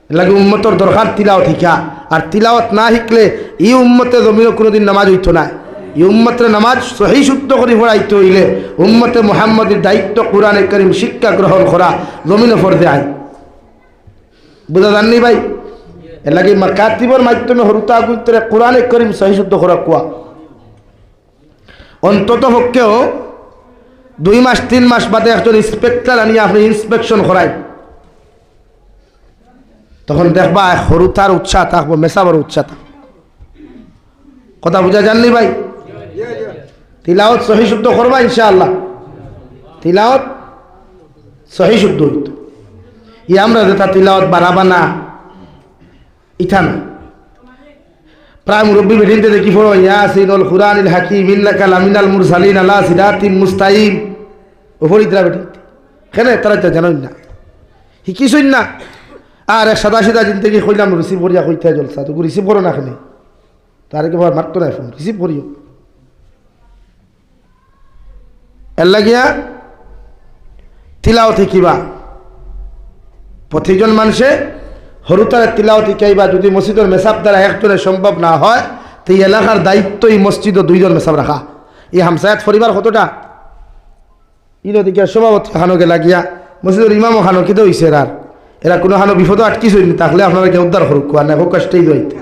লাগে উম্মতর দরকার তিলাওয়াত শিখা, আর তিলাওয়াত না শিখলে এই উম্মতে জমিনে কোনোদিন নামাজ হইতো না। এই উম্মতের নামাজ সহি শুদ্ধ করে পড়াইতে হইলে উম্মতে মুহাম্মদের দায়িত্ব কোরআনে কারীম শিক্ষা গ্রহণ করা জমিনে ফরজে আইন। বুঝা জাননি ভাই? এর লাগে মাকাতিবর মাধ্যমে হরুতা গুত্রে কোরআনে কারীম সহি শুদ্ধ করা কুয়া অন্তত পক্ষেও 2 মাস 3 মাস বাদে একজন ইন্সপেক্টর আনিয়ে আপনি ইন্সপেকশন করাই, তখন দেখবা হরুতার উৎসাহ থাকবো, মেসাবার উৎসাহ থাকবো। কথা বুঝা জাননি ভাই? তিলাওয়াত সহি শুদ্ধ করবা ইনশাআল্লাহ, তিলাওয়াত সহি শুদ্ধ হইত। ই আমরা যেটা তিলাওয়াত বাড়াবা না ইথা না। প্রায় মুরব্বী বেঠিনতে দেখি পড়ো ইয়াসিনুল কুরআনিল হাকিম ইন্নাকা লামিনাল মুরসালিন আলা সিরাতিম মুস্তাকিম। ওপরিতরা বেঠিনতে কেনে তারা জানোই না, শিকিছই না। আর সাদা সিধা জিন্দগি কইলাম রিসিভ করিয়া কইতে জলসা, তো রিসিভ করো না কেনে, তার কি মারতো না ফোন রিসিভ করিও। এর লাগিয়া তিলাওয়াত শিকিবা, প্রতিজন মানুষে হরুতারে তিলাওয়াত শিখাইবা। যদি মসজিদের মেসাব দ্বারা একজনের সম্ভব না হয়, তো এই এলাকার দায়িত্ব এই মসজিদও 2 জন মেসাব রাখা। এই হামসায়াত পরিবার কতটা ইনদিকে সভাপতি খানোকে লাগিয়া মসজিদের ইমামও খানো কিন্তু হয়েছে এরা কোনো খানো বিপদও আটকিছ নি, থাকলে আপনারা কেউ উদ্ধার করুক আর না হোক কষ্টেই দইতে।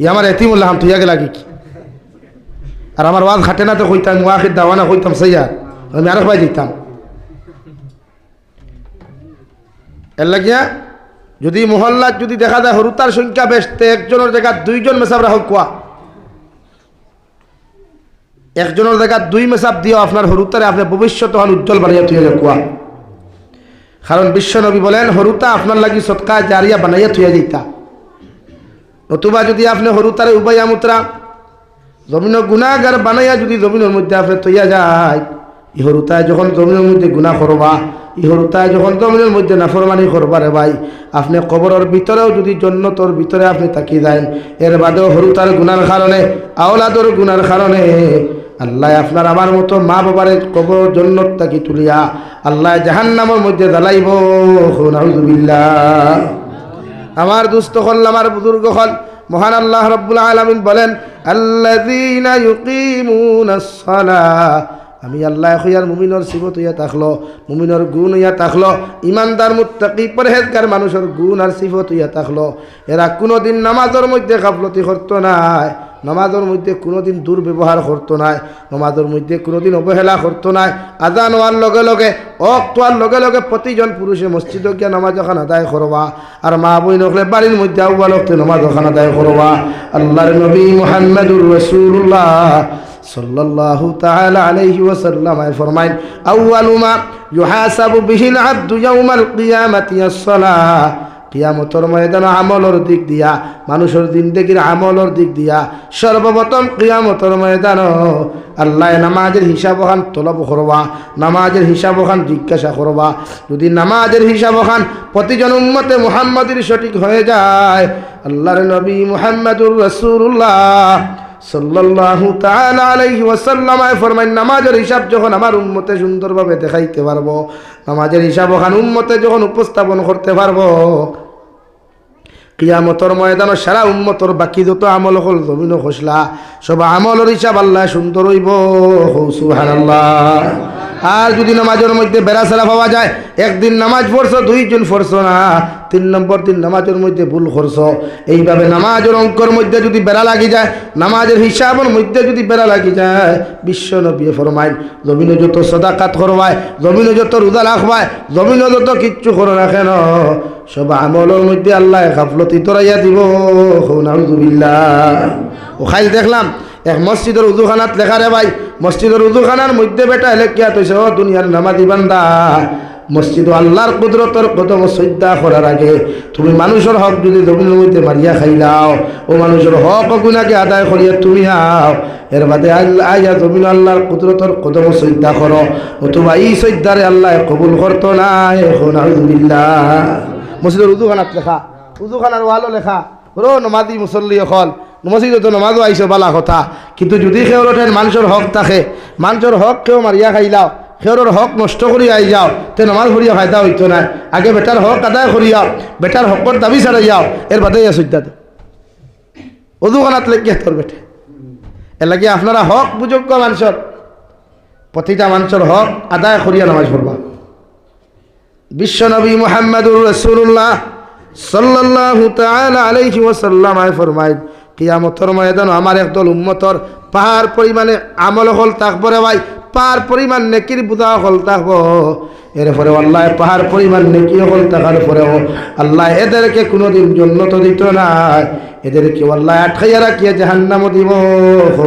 ই আমার এতিমুল্লাহ হাম তুইয়াকে লাগে কি, আর আমার ওয়াজ খাটে না তো কইতাম ওয়াখির দাওয়ানা কইতাম সাইয়া, আমি আরেক ভাই দিতাম। এর লাগিয়া যদি মহল্লাত যদি দেখা যায় হরুতার সংখ্যা বেশ, একজনের জায়গা 2 জন মেসাব রাখক কোয়া, একজনের জায়গা 2 মেসাব দিও আপনার হরুতারে আপনি ভবিষ্যৎ হন উজ্জ্বল বানাইয়া তুই কোয়া। কারণ বিশ্বনবী বলেন হরুতা আপনার লাগি সদকা জারিয়া বানাইয়া থুয়া দিতা। নতুবা যদি আপনি হরুতারে উবাইয়া মুত্রা জমিন গুনাহগার বানাইয়া যদি জমিনের মধ্যে আপনি তৈয়া যায়, ই হরুতায় যখন জমিনের মধ্যে গুনাহ করবা, ই হরুতায় যখন জমিনের মধ্যে নাফরমানি করবা রে ভাই, আপনি কবরের ভিতরেও যদি জন্নতর ভিতরে আপনি তাকি যান, এর বাদেও হরুতার গুনার কারণে আওলাদর গুনার কারণে আল্লাহ আপনার আমার মতো মা বাবারে কবর জন্নত তাকি তুলিয়া আল্লাহ জাহান্নামের মধ্যে জ্বালাইব। নাউযুবিল্লাহ। আমার দুস্থ হল, আমার বুজুর্গ হল, মহান আল্লাহ রাব্বুল আলামিন বলেন আল্লাযীনা ইউকিমুনাস সালাহ। আমি আল্লাহ হইয়ার মুমিনের সিফত হইয়া থাকলো, মুমিনের গুণ হইয়া থাকলো, ইমানদার মুত্তাকি পরহেজগার মানুষের গুণ আর সিফত হইয়া থাকলো। এরা কোনোদিন নামাজের মধ্যে গাফলতি করতো নাই, নামাজের মধ্যে কোনোদিন দুর্ব্যবহার করতো নাই, নামাজের মধ্যে কোনোদিন অবহেলা করতো নাই। আজান হওয়ার লগে লগে অক্তোয়ার লগে লগে প্রতিজন পুরুষে মসজিদে গিয়া নামাজ ওখান আদায় করবা, আর মা বইন হলে বাড়ির মধ্যে আউ্বাল ওয়াক্তে নামাজ ওখান আদায় করবা। আল্লাহর নবী মুহাম্মদুর রাসূলুল্লাহ সাল্লাল্লাহু তাআলা আলাইহি ওয়াসাল্লাম ফরমাইন আউয়ালু মা ইউহাসাবু বিহিল আবদু ইয়াউমাল কিয়ামাতি আস-সালাহ। কিয়ামতের ময়দানে আমলের দিক দিয়া, মানুষের জিন্দেগির আমলের দিক দিয়া সর্বপ্রথম কিয়ামতের ময়দানে আল্লাহ নামাজের হিসাব ওখান তলব করবা, নামাজের হিসাব ওখান জিজ্ঞাসা করবা। যদি নামাজের হিসাব ওখান প্রতিজন উম্মতে মুহাম্মাদের সঠিক হয়ে যায়, আল্লাহর নবী মুহাম্মদুর রাসূলুল্লাহ সাল্লাল্লাহু তাআলা আলাইহি ওয়াসাল্লাম ফরমায় নামাজের হিসাব যখন আমার উম্মতে সুন্দরভাবে দেখাইতে পারবো, নামাজের হিসাব ওখান উম্মতে যখন উপস্থাপন করতে পারবো, কিয়ামতের ময়দানে সারা উম্মতর বাকি যত আমল হল জমিন খসলা সব আমলের হিসাব আল্লাহ সুন্দর হইব। সুবহানাল্লাহ। আর যদি নামাজের মধ্যে বেড়াচেরা পাওয়া যায়, একদিন নামাজ পড়ছো 2 জন পড়ছো না, 3 নম্বর দিন নামাজের মধ্যে ভুল করছো, এইভাবে নামাজের অঙ্কর মধ্যে যদি বেড়া লাগি যায়, নামাজের হিসাবের মধ্যে যদি বেড়া লাগি যায়, বিশ্ব নবী ফরমায় জমিনে যত সাদাকাত করবায়, জমিনে যত রোজা রাখবায়, জমিনে যত কিচ্ছু করো না কেন, সব আমলের মধ্যে আল্লাহ গাফলতি তরাইয়া দিব। নাউযুবিল্লাহ। ও খাইল দেখলাম এক মসজিদের উজুখানাত লেখা রে ভাই, মসজিদের উজুখানার মধ্যে বেটা এলে কিয়া তৈছে ও দুনিয়ার নামাজি বান্দা, মসজিদ আল্লাহর কুদরতর কদম শ্রদ্ধা করার আগে তুমি মানুষের হক যদি জমিনের মধ্যে মারিয়া খাইলাও, ও মানুষের হক গুণাকে আদায় করিয়া তুমি আও, এর বাদে আইয়া জমিন আল্লাহর কুদরতর কদম শ্রদ্ধা করো, অথবা এই শ্রদ্ধারে আল্লাহ কবুল করতো না। এখন আলহামদুলিল্লাহ মসজিদের উজুখানাত লেখা, উজুখানার ওয়ালও লেখা রো নমাজি মুসল্লি অকল মসজিদে তো নমাজও আইসো বালা কথা, কিন্তু যদি সেওর ওঠেন মানুষের হক থাকে, মানুষের হক কেউ মারিয়া খাইলাও, সেওর হক নষ্ট করি আই যাও, তে নমাজ করিয়া ফায়দা হইতো না। আগে বেটার হক আদায় করিয়াও, বেটার হকর দাবি ছাড়াই যাও, এর বাদে সজ্জা দে উজুখানাত লেগে তোর বেটে। এর লাগে আপনারা হক বুযোগ্য মানুষের, প্রতিটা মানুষের হক আদায় করিয়া নামাজ পড়বা। বিশ্বনবী মুহাম্মদুর রাসূলুল্লাহ সাল্লাল্লাহু তাআলা আলাইহি ওয়াসাল্লাম ফরমায়, কিয়ামতের ময়দানে আমার একদল উম্মতর পাহাড় পরিমাণে আমল হল থাকবো রে ভাই, পাহাড় পরিমাণ নেকির বুঝা হল থাকবো। এরপরে আল্লাহ পাহাড় পরিমাণ নেকি হল থাকার পরেও আল্লাহ এদেরকে কোনোদিন জান্নাত দিত না, এদেরকে আল্লাহ আটকাইয়া রাখিয়া জাহান্নাম দিব।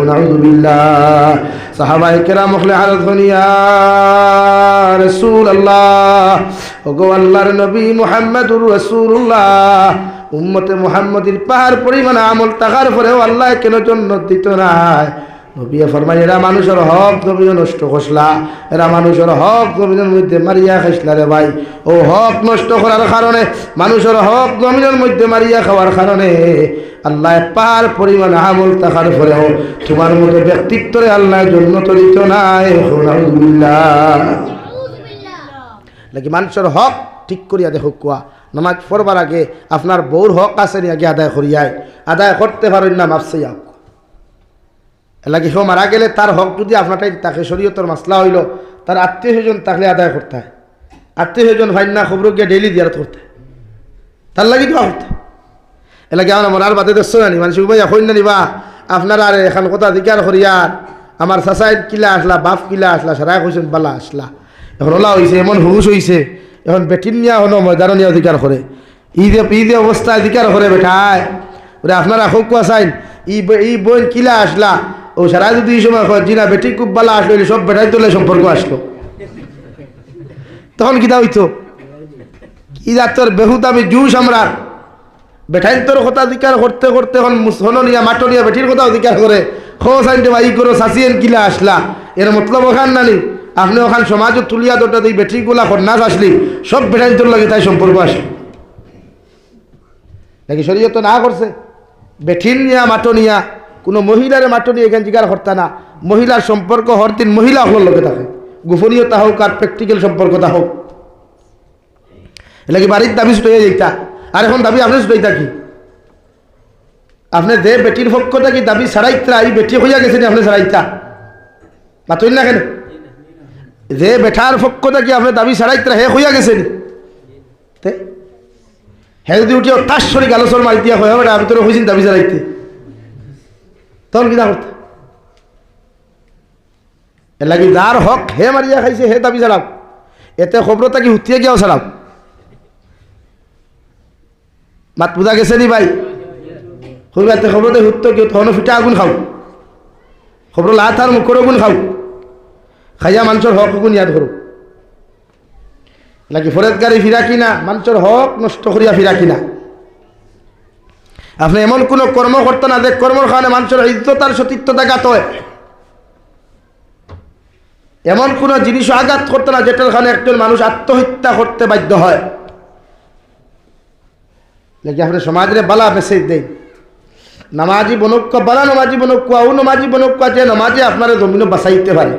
নাউযুবিল্লাহ। সাহাবায়ে কেরাম হলে আরজ দুনিয়া রাসূলুল্লাহ, ওগো আল্লাহর নবী মুহাম্মদুর রাসূলুল্লাহ, উম্মতে মুহাম্মদীর পাহাড় পরিমাণ আমল থাকার পরেও আল্লাহ কেন জান্নাত দিত না? নবী ফরমায়, এরা মানুষের হক জমিন নষ্ট করলা, এরা মানুষের হক জমিনের মধ্যে মারিয়া খাইসলা রে ভাই। ও হক নষ্ট করার কারণে, মানুষের হক জমিনের মধ্যে মারিয়া খাওয়ার কারণে আল্লাহ পাহাড় পরিমাণ আমল থাকার পরেও তোমার মতো ব্যক্তিত্বরে আল্লাহ জান্নাত দিত না। নাকি মানুষের হক ঠিক করিয়া দেখো কুয়া, নামাজ পড়বার আগে আপনার বউর হক আছে নি আগে আদায় করিয়ায়, আদায় করতে পারেন না মাফ চাইয়া। এলাকি সে মারা গেলে তার হক যদি আপনারটাই তাকে শরীয়তের মাসলা হইল, তার আত্মীয় স্বজন থাকলে আদায় করতে হয়, আত্মীয় স্বজন ভাই না খবর গিয়ে ডেইলি দিয়ারত করতে হয়, তার লাগি দেওয়া করতে। এলাকি আমার মনার বাদে দেখছো জানি মানুষ ভাইয়া হইন না নিবা আপনারা আর এখন কথা দিকার করিয়ার আমার চাচাই কিলা আসলা, বাপ কিলা আসলা, সারা কইছেন বালা আসলা, এখন ওলা হয়েছে এমন হুশ হয়েছে, এখন বেটিন নিয়া হলো ময়দানো নিয়ে অধিকার করে, ঈদে অবস্থা অধিকার করে বেটায় ওরে আপনারা খুব কুয়া চাইন ই বোন কিলা আসলা, ও সারা যদি এই সময় জিনা বেটি খুব বালা আসলো, সব বেটাই তোলে সম্পর্ক আসলো, তখন কিতা হইতো কি তোর বেহুত আমি জুস আমরা বেঠাইন তোর কথা অধিকার করতে করতে এখন হননিয়া মাটনিয়া বেটির কথা অধিকার করে খো সাইনটে ভাই করো সাসিয়েন কিলা আসলা, এর মতলব ওখান নানি আপনি ওখান সমাজ তুলিয়া দোটা দিই বেটিগুলা খন্নাস আসলি সব বেঠাইন তোর লাগে তাই সম্পর্ক আসে নাকি শরীয়ত না করছে। বেঠিন নিয়া মাটনিয়া কোনো মহিলার মাটনিয়া এখানে জিগার হর্তা না, মহিলার সম্পর্ক হর দিন মহিলা হলোর লোকে থাকে, গোপনীয়তা হোক আর প্র্যাকটিক্যাল সম্পর্কতা হোক। এলাকি বাড়ির দাবি ছুটাইয়া যাইতা, আর এখন দাবি আপনি ছুটাইতা কি আপনি যে বেটির পক্ষটা কি দাবি ছাড়াইতা, এই বেটি হইয়া গেছে আপনি ছাড়াইতা মাতইন না কেন, যে বেঠার পক্ষটা কি আপনি দাবি ছাড়াইতা হে হইয়া গেছেন, হে যদি উঠিও তার শরীর আলোচনা মারি দিয়া হয় আমি তোর হয়েছি দাবি ছাড়াইতে, তখন কিনা করতে এর লাগি যার হক হে মারিয়া খাইছে হে দাবি ছাড়াও, এতে খবরতা কি হুতিয়ে গিয়াও ছাড়াও। মাত বুঝা গেছে নি ভাই, হইবাতে খবরতে হুত্ত কেউ তখন ফিটা আগুন খাও, খবর লাত আর মুখর আগুন খাও, খাইয়া মানুষের হক আগুন ইয়াদ করো নাকি ফরেজগারি ফিরা কিনা মানুষের হক নষ্ট করিয়া ফিরা কিনা। আপনি এমন কোনো কর্ম করতে না যে কর্মর কারণে মানুষের ইজ্জত আর সতীর্থতা ঘাত হয়, এমন কোনো জিনিস আঘাত করতে না যেটার কারণে একজন মানুষ আত্মহত্যা করতে বাধ্য হয়। নাকি আপনি সমাজে বালা মেসেজ দেয় নামাজি বনক্কা বালা নমাজি বনক্কা ও নমাজি বনক্কা যে নমাজে আপনারা জমিনও বাঁচাইতে পারে।